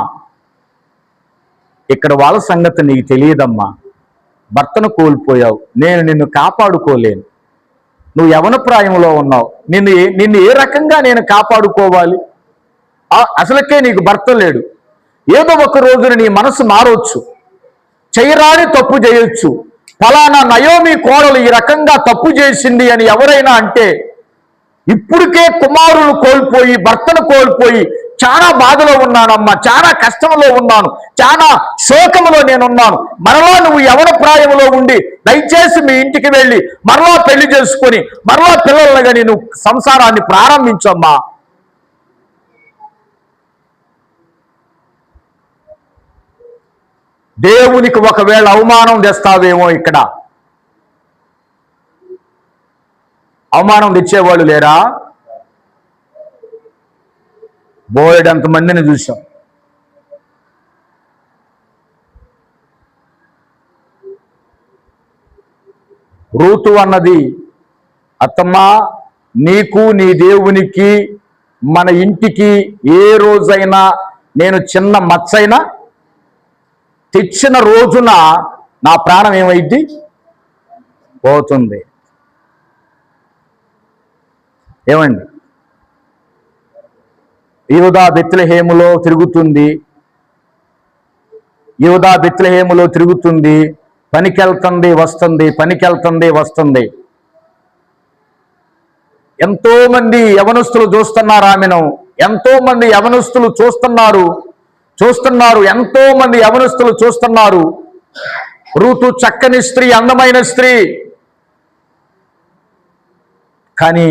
ఇక్కడ వాళ్ళ సంగతి నీకు తెలియదమ్మా. భర్తను కోల్పోయావు, నేను నిన్ను కాపాడుకోలేను. నువ్వు యవన ప్రాయంలో ఉన్నావు, నిన్ను ఏ రకంగా నేను కాపాడుకోవాలి? అసలుకే నీకు భర్త లేడు. ఏదో ఒక రోజున నీ మనసు మారవచ్చు, చేయరాని తప్పు చేయొచ్చు. ఫలానా నయోమి కోడలు ఈ రకంగా తప్పు చేసింది అని ఎవరైనా అంటే, ఇప్పటికే కుమారులు కోల్పోయి భర్తను కోల్పోయి చాలా బాధలో ఉన్నానమ్మా, చాలా కష్టంలో ఉన్నాను, చాలా శోకములో నేనున్నాను. మరలా నువ్వు యవన ప్రాయంలో ఉండి దయచేసి మీ ఇంటికి వెళ్ళి మరలా పెళ్లి చేసుకొని మరలా పిల్లలను కానీ నువ్వు సంసారాన్ని ప్రారంభించమ్మా. దేవునికి ఒకవేళ అవమానం తెస్తావేమో. ఇక్కడ అవమానం తెచ్చేవాళ్ళు లేరా? బోలెడంతమందిని చూసాం. రూతు అన్నది, అత్తమ్మా నీకు నీ దేవునికి మన ఇంటికి ఏ రోజైనా నేను చిన్న మచ్చైనా తెచ్చిన రోజున నా ప్రాణం ఏమైంది? పోతుంది. ఏమండి? యూదా బెత్లెహేములో తిరుగుతుంది, యూదా బెత్లెహేములో తిరుగుతుంది, పనికెళ్తుంది వస్తుంది, పనికెళ్తుంది వస్తుంది. ఎంతో మంది యవనస్తులు చూస్తున్నారు ఆమెను, ఎంతో మంది యవనస్తులు చూస్తున్నారు, ఎంతో మంది యవనస్తులు చూస్తున్నారు. రూతు చక్కని స్త్రీ, అందమైన స్త్రీ, కానీ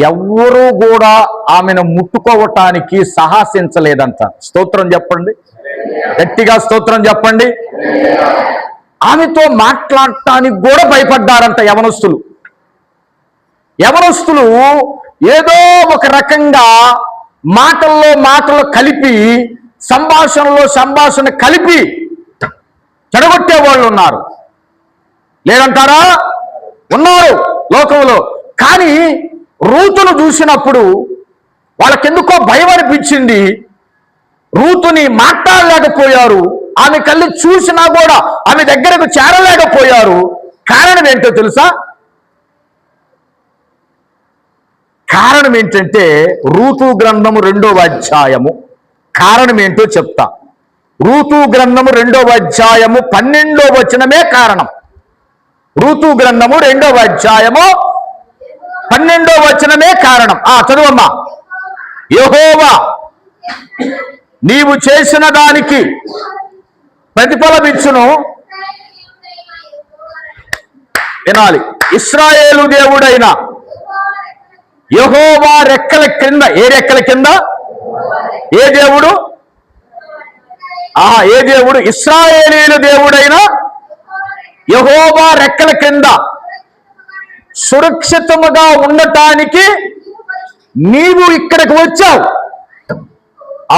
ఎవ్వరూ కూడా ఆమెను ముట్టుకోవటానికి సాహసించలేదంట. స్తోత్రం చెప్పండి, గట్టిగా స్తోత్రం చెప్పండి. ఆమెతో మాట్లాడటానికి కూడా భయపడ్డారంట యవనస్తులు. ఏదో ఒక రకంగా మాటలు కలిపి, సంభాషణ కలిపి చెడగొట్టే వాళ్ళు ఉన్నారు. లేదంటారా? ఉన్నారు లోకంలో. కానీ రూతును చూసినప్పుడు వాళ్ళకెందుకో భయం అనిపించింది. రూతుని మాట్లాడలేకపోయారు, ఆమె కళ్ళు చూసినా కూడా ఆమె దగ్గరకు చేరలేకపోయారు. కారణం ఏంటో తెలుసా? కారణం ఏంటంటే రూతు గ్రంథము 2వ అధ్యాయము. కారణం ఏంటో చెప్తా. రూతు గ్రంథము 2వ అధ్యాయము 12వ వచనమే కారణం. రూతు గ్రంథము 2వ అధ్యాయము 12వ వచనమే కారణం. చదువమ్మా. యెహోవా నీవు చేసిన దానికి ప్రతిఫలమిచ్చును. వినాలి. ఇశ్రాయేలు దేవుడైన యెహోవా రెక్కల క్రింద. ఏ రెక్కల కింద? ఏ దేవుడు? ఏ దేవుడు? ఇశ్రాయేలీయుల దేవుడైన యెహోవా రెక్కల క్రింద సురక్షితముగా ఉండటానికి నీవు ఇక్కడికి వచ్చావు.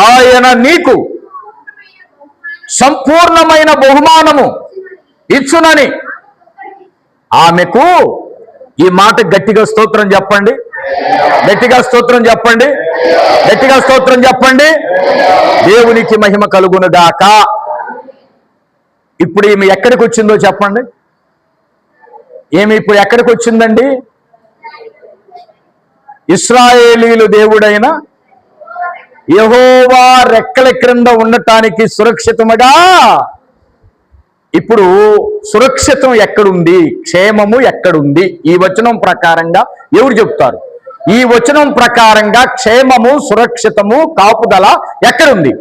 ఆయన నీకు సంపూర్ణమైన బహుమానము ఇచ్చునని ఆమెకు. ఈ మాట గట్టిగా స్తోత్రం చెప్పండి, గట్టిగా స్తోత్రం చెప్పండి, గట్టిగా స్తోత్రం చెప్పండి. దేవునికి మహిమ కలుగునుగాక. ఇప్పుడు ఈమె ఎక్కడికి వచ్చిందో చెప్పండి. ఇప్పుడు ఎక్కడికి వచ్చిందండి? ఇశ్రాయేలీయులు దేవుడైన యెహోవా రెక్కల క్రింద ఉండటానికి సురక్షితముగా. ఇప్పుడు సురక్షితం ఎక్కడుంది? క్షేమము ఎక్కడుంది? ఈ వచనం ప్రకారంగా ఎవరు చెప్తారు? ఈ వచనం ప్రకారంగా క్షేమము, సురక్షితము, కాపుదల ఎక్కడుంది?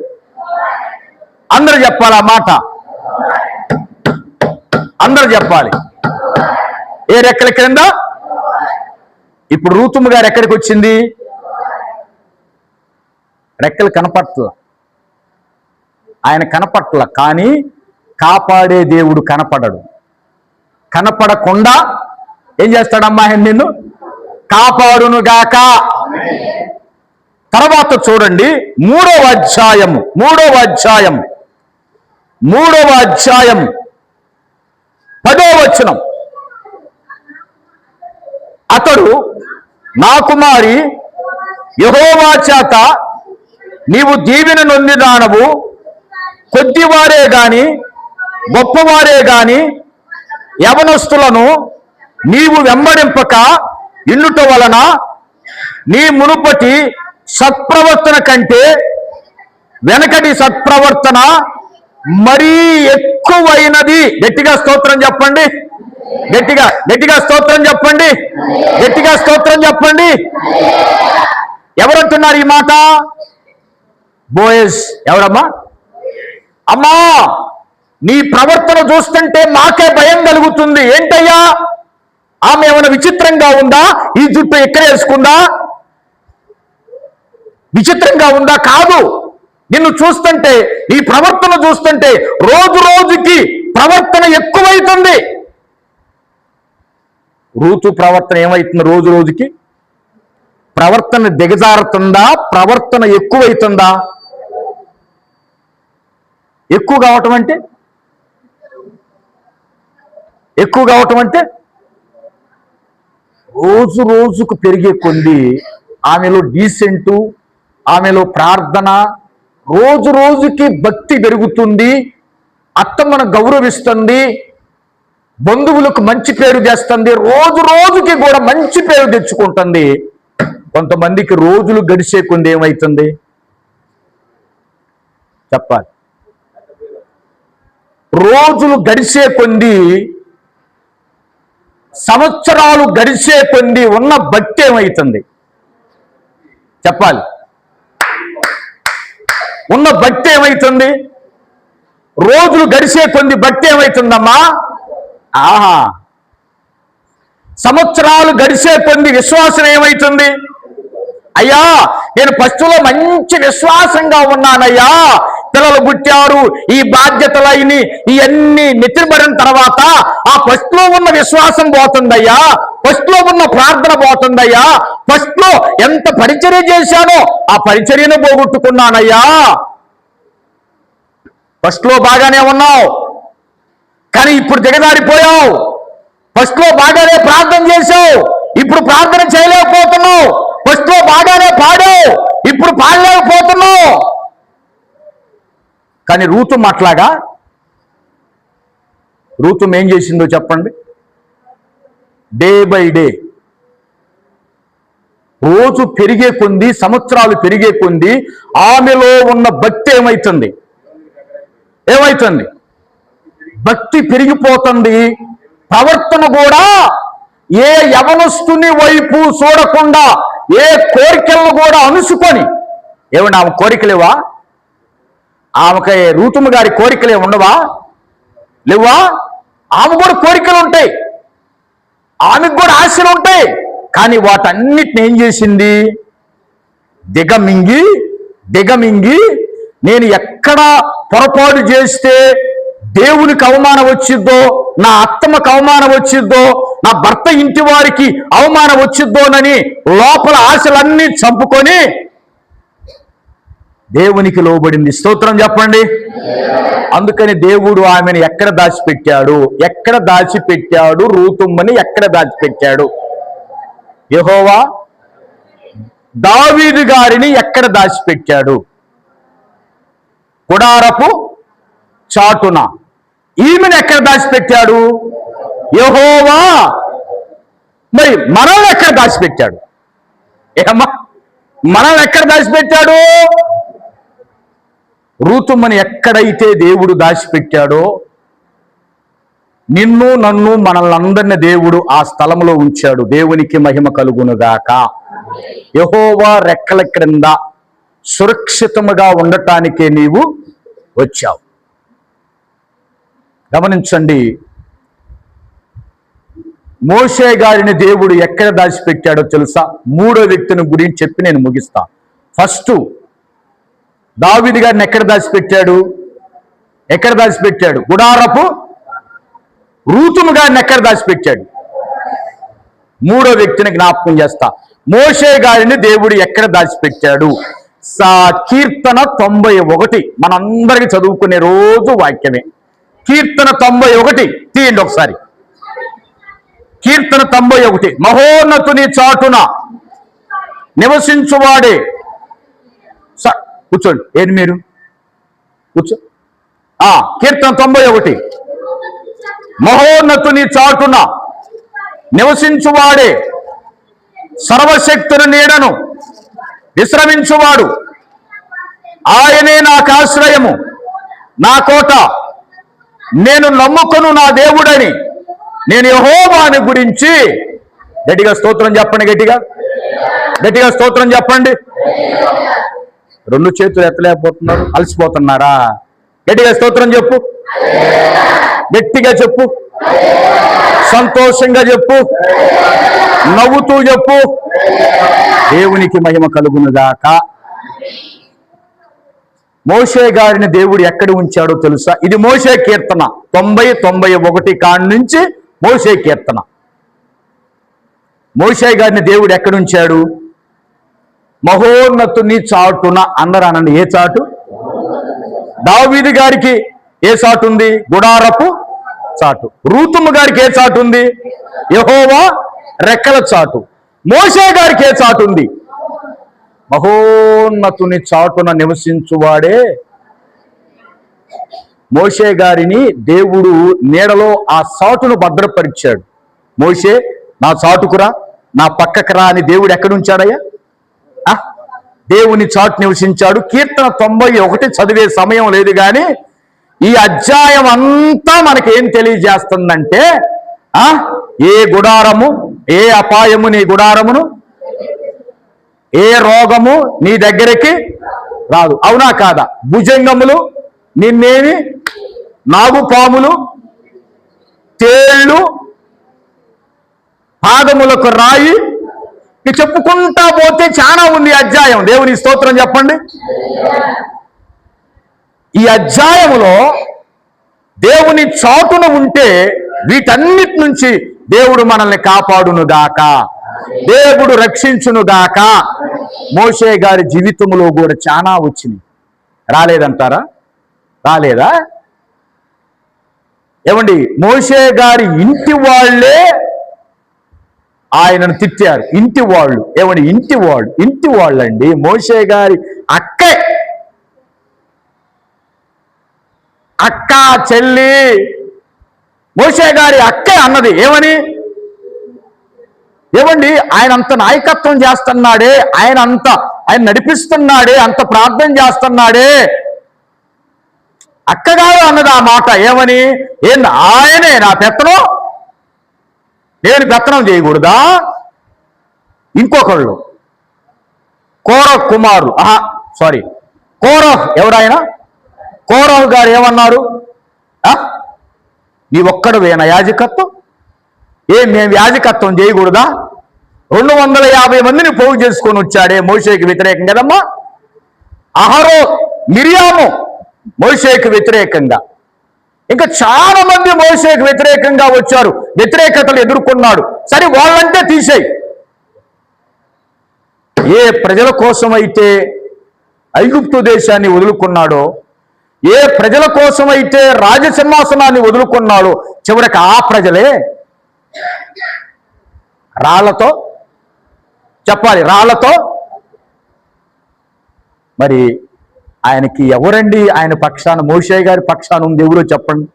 అందరూ చెప్పాలి ఆ మాట, అందరూ చెప్పాలి. ఏ రెక్కల క్రింద? ఇప్పుడు రూతుము గారు ఎక్కడికి వచ్చింది? రెక్కలు కనపట్ల, ఆయన కనపట్ల, కానీ కాపాడే దేవుడు కనపడడు. కనపడకుండా ఏం చేస్తాడమ్మా? ఆయన నిన్ను కాపాడునుగాక. తర్వాత చూడండి 3వ అధ్యాయం 3వ అధ్యాయం 10వ వచనం. అతడు, నా కుమారి, యెహోవా చేత నీవు దీవెన నొందినానవు, కొద్దివారే గాని గొప్పవారే గాని యవనస్తులను నీవు వెంబడింపక ఇల్లుట వలన నీ మునుపటి సత్ప్రవర్తన కంటే వెనకటి సత్ప్రవర్తన మరీ ఎక్కువైనది. గట్టిగా స్తోత్రం చెప్పండి. గట్టిగా స్తోత్రం చెప్పండి. గట్టిగా స్తోత్రం చెప్పండి. ఎవరంటున్నారు ఈ మాట? బోయస్. ఎవరమ్మా? అమ్మా, నీ ప్రవర్తన చూస్తుంటే మాకే భయం కలుగుతుంది. ఏంటయ్యా, ఆమె ఏమైనా విచిత్రంగా ఉందా? ఈ జుట్టు ఎక్కడ వేసుకుందా? విచిత్రంగా ఉందా? కాదు. నిన్ను చూస్తుంటే, నీ ప్రవర్తన చూస్తుంటే రోజు రోజుకి ప్రవర్తన ఎక్కువైతుంది. రూతు ప్రవర్తన ఏమవుతుంది? రోజు రోజుకి ప్రవర్తన దిగజారుతుందా? ప్రవర్తన ఎక్కువైతుందా? ఎక్కువ కావటం అంటే రోజు రోజుకు పెరిగే కొద్ది ఆమెలో డీసెంటు, ఆమెలో ప్రార్థన, రోజు రోజుకి భక్తి పెరుగుతుంది. అత్తమ్మను గౌరవిస్తుంది, బంధువులకు మంచి పేరు చేస్తుంది, రోజు రోజుకి కూడా మంచి పేరు తెచ్చుకుంటుంది. కొంతమందికి రోజులు గడిచే కొద్ది ఏమవుతుంది చెప్పాలి? రోజులు గడిచే కొద్ది, సంవత్సరాలు గడిచే కొద్ది ఉన్న భక్తి ఏమవుతుంది చెప్పాలి? ఉన్న భక్తి ఏమవుతుంది? రోజులు గడిచే కొద్ది భక్తి ఏమవుతుందమ్మా? ఆహా. సంవత్సరాలు గడిచే కొద్ది విశ్వాసం ఏమవుతుంది? అయ్యా, నేను ఫస్టులో మంచి విశ్వాసంగా ఉన్నానయ్యా, పిల్లలు పుట్టారు, ఈ బాధ్యతలైన ఇవన్నీ నెత్తిబడిన తర్వాత ఆ ఫస్ట్ లో ఉన్న విశ్వాసం పోతుందయ్యా, ఫస్ట్ లో ఉన్న ప్రార్థన పోతుందయ్యా, ఫస్ట్ లో ఎంత పరిచర్య చేశానో ఆ పరిచర్యను పోగొట్టుకున్నానయ్యా. ఫస్ట్ లో బాగానే ఉన్నావు, కానీ ఇప్పుడు దిగజారిపోయావు. ఫస్ట్ లో బాగానే ప్రార్థన చేశావు, ఇప్పుడు ప్రార్థన చేయలేకపోతున్నావు. ఫస్ట్ లో బాగానే పాడావు, ఇప్పుడు పాడలేకపోతున్నావు. కానీ రూతు మాట్లాగా, రూతు ఏం చేసిందో చెప్పండి? డే బై డే, రోజు పెరిగే కొద్ది, సంవత్సరాలు పెరిగే కొద్ది ఆమెలో ఉన్న భక్తి ఏమవుతుంది? భక్తి పెరిగిపోతుంది. ప్రవర్తన కూడా ఏ యవనస్తుని వైపు చూడకుండా, ఏ కోరికలను కూడా అనుసుకొని, ఏమన్నా ఆమె కోరికలేవా? ఆమెకి రూతుమ్మ గారి కోరికలే ఉండవా? లేవా? ఆమె కూడా కోరికలు ఉంటాయి, ఆమెకు కూడా ఆశలు ఉంటాయి. కానీ వాటన్నిటిని ఏం చేసింది? దిగమింగి నేను ఎక్కడ పొరపాటు చేస్తే దేవునికి అవమానం వచ్చిద్దో, నా అత్తమ్మకు అవమానం వచ్చిద్దో, నా భర్త ఇంటి వారికి అవమానం వచ్చిద్దోనని లోపల ఆశలన్నీ చంపుకొని దేవునికి లోబడింది. స్తోత్రం చెప్పండి. అందుకని దేవుడు ఆమెను ఎక్కడ దాచిపెట్టాడు? రూతుమ్మని ఎక్కడ దాచిపెట్టాడు? యెహోవా దావీదు గారిని ఎక్కడ దాచిపెట్టాడు? గుడారపు చాటున. ఈమెను ఎక్కడ దాచిపెట్టాడు? యెహోవా. మరి మనల్ని ఎక్కడ దాచిపెట్టాడు? ఏమా, మనల్ని ఎక్కడ దాచిపెట్టాడు? రూతుమ్మని ఎక్కడైతే దేవుడు దాచిపెట్టాడో, నిన్ను నన్ను మనల్నందరినీ దేవుడు ఆ స్థలంలో ఉంచాడు. దేవునికి మహిమ కలుగునుగాక. యెహోవా రెక్కల క్రింద సురక్షితముగా ఉండటానికే నీవు వచ్చావు. గమనించండి, మోషే గారిని దేవుడు ఎక్కడ దాచిపెట్టాడో తెలుసా? 3వ వ్యక్తిని గురించి చెప్పి నేను ముగిస్తా. ఫస్ట్ దావీదు గారిని ఎక్కడ దాచిపెట్టాడు? గుడారపు. రూతుము గారిని ఎక్కడ దాచిపెట్టాడు? 3వ వ్యక్తిని జ్ఞాపకం చేస్తా. మోషే గారిని దేవుడు ఎక్కడ దాచిపెట్టాడు? కీర్తన 91 మనందరికి చదువుకునే రోజు వాక్యమే. కీర్తన 91 తీయండి ఒకసారి. కీర్తన 91. మహోన్నతుని చాటున నివసించువాడే. కూర్చోండి, ఏంటి మీరు కూర్చో. కీర్తన 91. మహోన్నతుని చాటున నివసించువాడే, సర్వశక్తుని నీడను విశ్రమించువాడు. ఆయనే నాకు ఆశ్రయము, నా కోట, నేను నమ్ముకొను నా దేవుడని. నేను యెహోవాని గురించి గట్టిగా స్తోత్రం చెప్పండి. గట్టిగా స్తోత్రం చెప్పండి. 2 చేతులు ఎత్తలేకపోతున్నారు, అలసిపోతున్నారా? గట్టిగా స్తోత్రం చెప్పు. గట్టిగా చెప్పు, సంతోషంగా చెప్పు, నవ్వుతూ చెప్పు. దేవునికి మహిమ కలుగునుగాక. మోషే గారిని దేవుడు ఎక్కడ ఉంచాడో తెలుసా? ఇది మోషే కీర్తన 90-91 కాడి నుంచి మోషే కీర్తన. మోషే గారిని దేవుడు ఎక్కడ ఉంచాడు? మహోన్నతుని చాటున. అందరూ అనండి, ఏ చాటు? దావీదు గారికి ఏ చాటు ఉంది? గుడారపు చాటు. రూతుమ్మ గారికి ఏ చాటు ఉంది? యెహోవా రెక్కల చాటు. మోషే గారికి ఏ చాటు ఉంది? మహోన్నతుని చాటున నివసించువాడే. మోషే గారిని దేవుడు నీడలో ఆ చాటును భద్రపరిచాడు. మోషే నా చాటుకురా, నా పక్కకురా అని దేవుడు ఎక్కడుంచాడయ్యా? దేవుని చాటు నివసించాడు. కీర్తన 91 చదివే సమయం లేదు కానీ ఈ అధ్యాయం అంతా మనకేం తెలియజేస్తుందంటే, ఏ గుడారము, ఏ అపాయము నీ గుడారమును, ఏ రోగము నీ దగ్గరికి రాదు. అవునా కాదా? భుజంగములు నిన్నేమి, నాగుపాములు, తేళ్ళు, పాదములకు రాయి, చెప్పుకుంటా పోతే చాలా ఉంది అధ్యాయం. దేవుని స్తోత్రం చెప్పండి. ఈ అధ్యాయములో దేవుని చాటున ఉంటే వీటన్నిటి నుంచి దేవుడు మనల్ని కాపాడునుగాక, దేవుడు రక్షించునుగాక. మోషే గారి జీవితంలో కూడా చాలా వచ్చినాయి. రాలేదంటారా? రాలేదా? ఏమండి, మోషే గారి ఇంటి వాళ్ళే ఆయనను తిట్టారు. ఇంటి వాళ్ళు. ఏమండి, ఇంటి వాళ్ళు అండి. మోషే గారి అక్క చెల్లి మోషే గారి అక్కే అన్నది ఏమని? ఏమండి, ఆయన అంత నాయకత్వం చేస్తున్నాడే, ఆయన నడిపిస్తున్నాడే, అంత ప్రార్థన చేస్తున్నాడే, అక్కగారు అన్నది ఆ మాట. ఏమని? ఆయనే నా పెత్తనం, నేను పెత్తనం చేయకూడదా? ఇంకొకళ్ళు కోరహ్ కుమారులు, కోరహ్ ఎవరాయన? కోరహ్ గారు ఏమన్నారు? నీ ఒక్కడువేనా యాజకత్వం? మేము యాజకత్వం చేయకూడదా? 250 మందిని పోగు చేసుకొని వచ్చాడే మోషేకి వ్యతిరేకం కదమ్మా. అహరో, మిరియాము మోషేకి వ్యతిరేకంగా, ఇంకా చాలా మంది మోషేకి వ్యతిరేకంగా వచ్చారు. వ్యతిరేకతలు ఎదుర్కొన్నాడు. సరే, వాళ్ళంటే తీసేయి. ఏ ప్రజల కోసమైతే ఐగుప్తు దేశాన్ని వదులుకున్నాడో, ఏ ప్రజల కోసమైతే రాజసింహాసనాన్ని వదులుకున్నాడో, చివరికి ఆ ప్రజలే రాళ్లతో చెప్పాలి, రాళ్లతో. మరి ఆయనకి ఎవరండి ఆయన పక్షాన, మోషే గారి పక్షాన ఉంది ఎవరో చెప్పండి.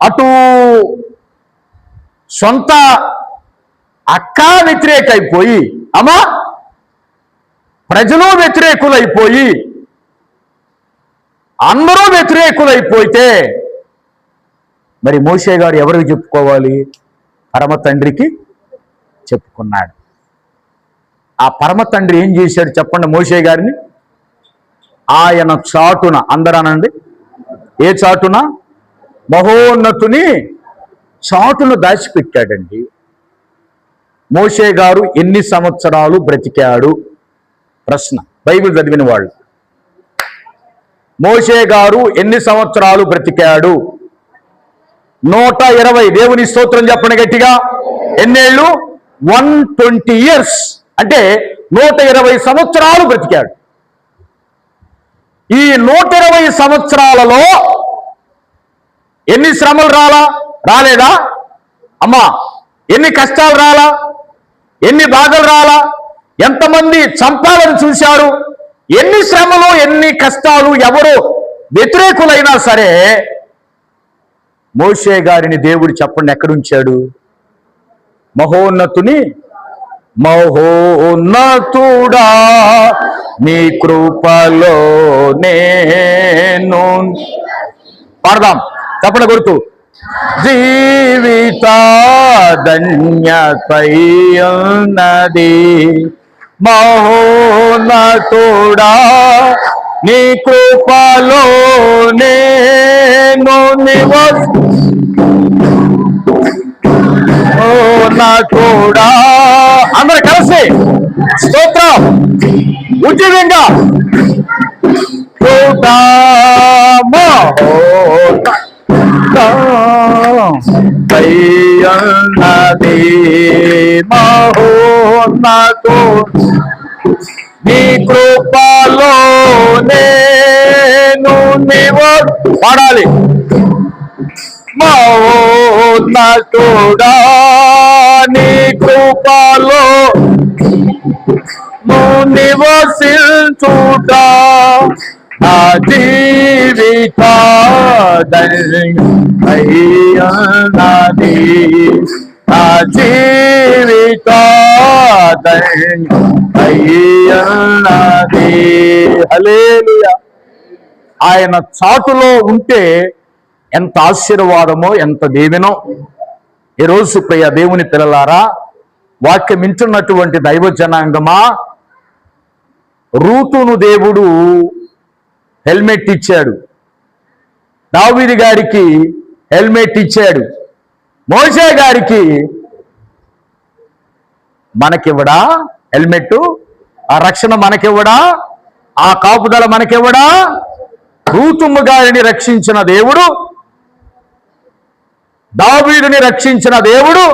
అటు సొంత అక్క వ్యతిరేకైపోయి, అమ్మా ప్రజలు వ్యతిరేకులైపోయి, అందరూ వ్యతిరేకులైపోతే మరి మోషే గారు ఎవరికి చెప్పుకోవాలి? పరమ తండ్రికి చెప్పుకున్నాడు. ఆ పరమ తండ్రి ఏం చేశాడు చెప్పండి మోషే గారిని? ఆయన చాటున, అందరూ అనండి, ఏ చాటున? మహోన్నతుని చాటును దాచిపెట్టాడండి. మోషే గారు ఎన్ని సంవత్సరాలు బ్రతికాడు? ప్రశ్న, బైబిల్ చదివిన వాళ్ళు. మోషే గారు ఎన్ని సంవత్సరాలు బ్రతికాడు? 120. దేవుని స్తోత్రం చెప్పండి గట్టిగా. ఎన్నేళ్ళు? 120 years. అంటే 120 సంవత్సరాలు బ్రతికాడు. ఈ 120 సంవత్సరాలలో ఎన్ని శ్రమలు రాలేదా అమ్మా? ఎన్ని కష్టాలు రాలా? ఎన్ని బాధలు రాలా? ఎంతమంది చంపాలని చూశారు? ఎన్ని శ్రమలు, ఎన్ని కష్టాలు, ఎవరు వ్యతిరేకులైనా సరే మోషే గారిని దేవుడు చెప్పండి ఎక్కడుంచాడు? మహోన్నతుడా నీ కృపలో నేను పాడదాం చెప్పండి గుర్తు. జీవిత ధన్యతై ఉన్నది మహోన్నతుడా నీ కృపలో నేను మహోన్నతుడా. అందరూ కలిసి స్తోత్రం ఉద్యోగంగా ఉన్నది మహోన్నతు నీ కృపలో నేను పాడాలి. మహోన్నతుడా నీ కృపలో నివసించుట నా జీవిత ధన్యమైనది నా జీవిత ధన్యమైనది. హల్లెలూయా. ఆయన చాటులో ఉంటే ఎంత ఆశీర్వాదమో, ఎంత దీవెనో. ఈరోజు ప్రియ దేవుని పిల్లలారా, వాక్యం వింటున్నటువంటి దైవ జనాంగమా, రూతును దేవుడు హెల్మెట్ ఇచ్చాడు, దావీదు గారికి హెల్మెట్ ఇచ్చాడు, మోషే గారికి మనకివ్వడా హెల్మెట్? ఆ రక్షణ మనకివ్వడా? ఆ కాపుదల మనకివ్వడా? రూతుమ్మ గారిని రక్షించిన దేవుడు, దావీదుని రక్షించిన దేవుడు,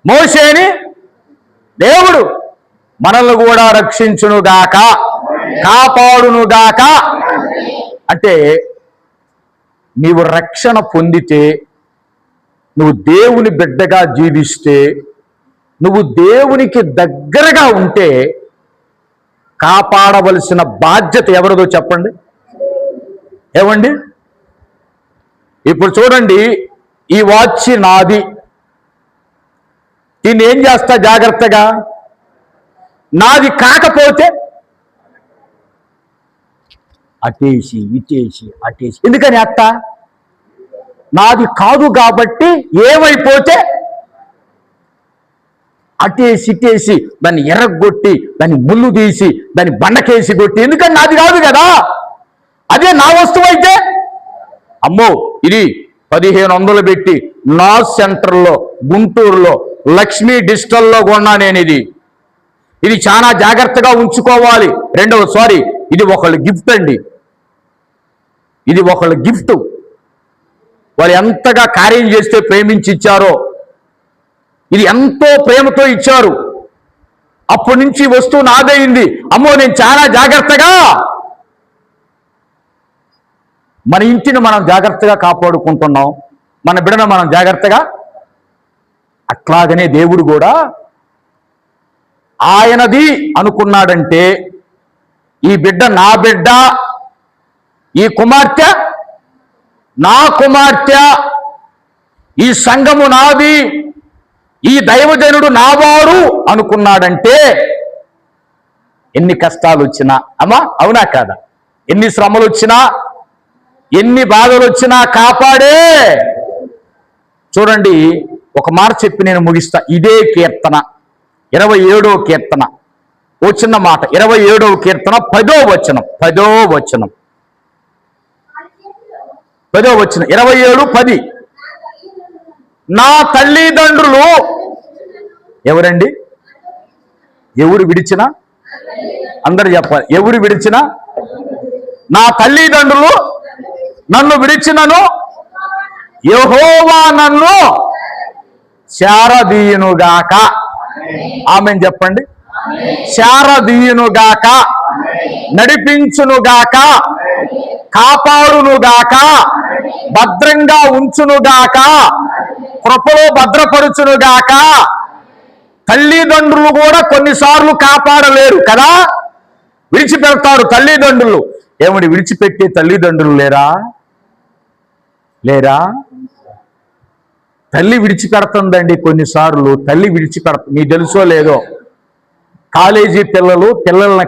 మోషేని దేవుడు మనల్ని కూడా రక్షించునుగాక, కాపాడునుగాక. అంటే నీవు రక్షణ పొందితే, నువ్వు దేవుని బిడ్డగా జీవిస్తే, నువ్వు దేవునికి దగ్గరగా ఉంటే కాపాడవలసిన బాధ్యత ఎవరిదో చెప్పండి. ఏమండి? ఇప్పుడు చూడండి, ఈ వాచ్ నాది, దీన్ని ఏం చేస్తా జాగ్రత్తగా? నాది కాకపోతే అటేసి ఇటేసి అటేసి, ఎందుకని అత్త? నాది కాదు కాబట్టి ఏమైపోతే అటేసి ఇటేసి దాన్ని ఎర్రగొట్టి, దాన్ని ముళ్ళు తీసి, దాన్ని బండకేసి కొట్టి, ఎందుకని నాది కాదు కదా. అదే నా వస్తువు అయితే, అమ్మో ఇది 1500 పెట్టి నా సెంటర్లో గుంటూరులో లక్ష్మీ డిజిటల్లో కొన్నా నేను. ఇది చాలా జాగ్రత్తగా ఉంచుకోవాలి. ఇది ఒకళ్ళ గిఫ్ట్ అండి, ఇది ఒకళ్ళ గిఫ్ట్. వాళ్ళు ఎంతగా కార్యం చేస్తే ప్రేమించి ఇచ్చారో, ఇది ఎంతో ప్రేమతో ఇచ్చారు. అప్పటి నుంచి వస్తువు నాదైంది. అమ్మో నేను చాలా జాగ్రత్తగా, మన ఇంటిని మనం జాగ్రత్తగా కాపాడుకుంటున్నాం, మన బిడ్డను మనం జాగ్రత్తగా. అట్లాగనే దేవుడు కూడా ఆయనది అనుకున్నాడంటే, ఈ బిడ్డ నా బిడ్డ, ఈ కుమార్తె నా కుమార్తె, ఈ సంఘము నాది, ఈ దైవజనుడు నావాడు అనుకున్నాడంటే, ఎన్ని కష్టాలు వచ్చినా, అమ్మా అవునా కాదా, ఎన్ని శ్రమలు వచ్చినా, ఎన్ని బాధలు వచ్చినా కాపాడే. చూడండి, ఒక మాట చెప్పి నేను ముగిస్తా. ఇదే కీర్తన 27వ కీర్తన, ఓ చిన్న మాట. 27వ కీర్తన 10వ వచనం 27:10. నా తల్లిదండ్రులు ఎవరండి? ఎవరు విడిచినా, అందరు చెప్పాలి, ఎవరు విడిచినా, నా తల్లిదండ్రులు నన్ను విడిచినను యెహోవా నన్ను చేరదీయునుగాక. ఆమేన్ చెప్పండి. శారదీయునుగాక, నడిపించునుగాక, కాపాడునుగాక, భద్రంగా ఉంచునుగాక, కృపలో భద్రపరుచునుగాక. తల్లిదండ్రులు కూడా కొన్నిసార్లు కాపాడలేరు కదా, విడిచిపెడతారు తల్లిదండ్రులు. ఏమిటి విడిచిపెట్టే తల్లిదండ్రులు లేరా? తల్లి విడిచిపెడుతుందండి కొన్నిసార్లు. తల్లి విడిచిపెడుతుంది, మీకు తెలుసో లేదో. కాలేజీ పిల్లలు పిల్లల్ని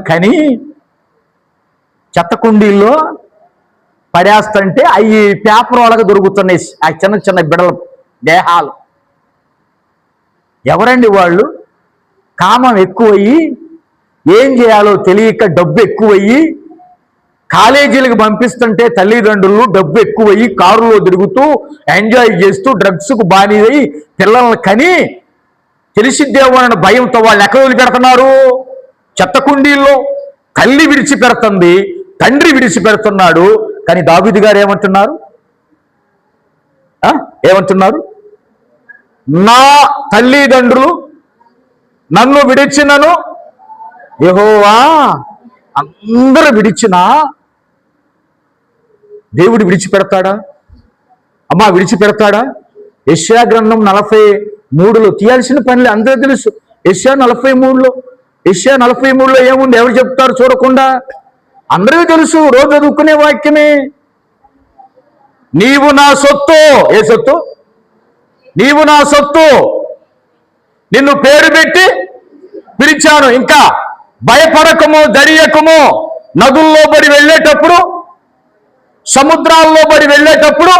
కని చెత్త కుండీల్లో పడేస్తుంటే అవి పేపర్ వాళ్ళకి దొరుకుతున్నాయి, ఆ చిన్న చిన్న బిడల దేహాలు. ఎవరండి వాళ్ళు? కామం ఎక్కువయ్యి, ఏం చేయాలో తెలియక డబ్బు ఎక్కువయ్యి కాలేజీలకు పంపిస్తుంటే తల్లిదండ్రులు డబ్బు ఎక్కువయ్యి కారులో తిరుగుతూ ఎంజాయ్ చేస్తూ డ్రగ్స్కు బానిదై పిల్లల్ని కని తెలిసిద్దేమోనన్న భయంతో వాళ్ళు ఎక్కడ వదిలిపెడుతున్నారు? చెత్త కుండీల్లో. తల్లి విడిచిపెడుతుంది, తండ్రి విడిచిపెడుతున్నాడు. కానీ దావీదు గారు ఏమంటున్నారు? నా తల్లిదండ్రులు నన్ను విడిచినను యెహోవా అందరూ విడిచినా దేవుడు విడిచిపెడతాడా? అమ్మా విడిచిపెడతాడా? యెషయా గ్రంథం 43లో తీయాల్సిన పనిలే, అందరూ తెలుసు. యెషయా 43లో ఏముంది? ఎవరు చెప్తారు చూడకుండా? అందరికీ తెలుసు, రోజు చదువుకునే వాక్యమే. నీవు నా సొత్తు. ఏ సొత్తు? నీవు నా సొత్తు, నిన్ను పేరు పెట్టి పిలిచాను. ఇంకా భయపడకము, ధైర్యకము. నదుల్లో పడి వెళ్ళేటప్పుడు, సముద్రాల్లో పడి వెళ్ళేటప్పుడు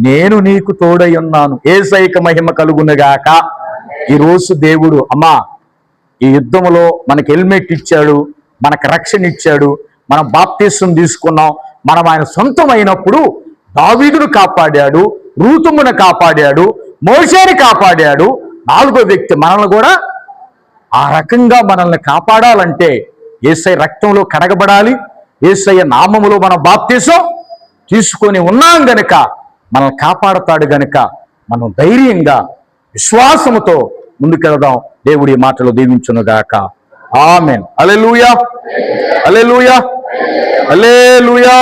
నేను నీకు తోడై ఉన్నాను. యేసయ్యకు మహిమ కలుగునుగాక. ఈరోజు దేవుడు అమ్మా ఈ యుద్ధంలో మనకి హెల్మెట్ ఇచ్చాడు, మనకు రక్షణ ఇచ్చాడు, మనం బాప్తిసం తీసుకున్నాం. మనం ఆయన సొంతం అయినప్పుడు దావీదును కాపాడాడు, రూతుమును కాపాడాడు, మోషేని కాపాడాడు. 4వ వ్యక్తి మనల్ని కూడా ఆ రకంగా మనల్ని కాపాడాలంటే యేసయ్య రక్తంలో కడగబడాలి. యేసయ్య నామములో మనం బాప్తిసం తీసుకొని ఉన్నాం గనుక మనల్ని కాపాడతాడు. గనుక మనం ధైర్యంగా విశ్వాసముతో ముందుకెళదాం. దేవుడి మాటలు దీవించునుగాక. ఆమేన్. హల్లెలూయా, హల్లెలూయా, హల్లెలూయా.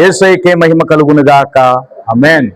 యేసయ్యకే మహిమ కలుగునుగాక. ఆమేన్.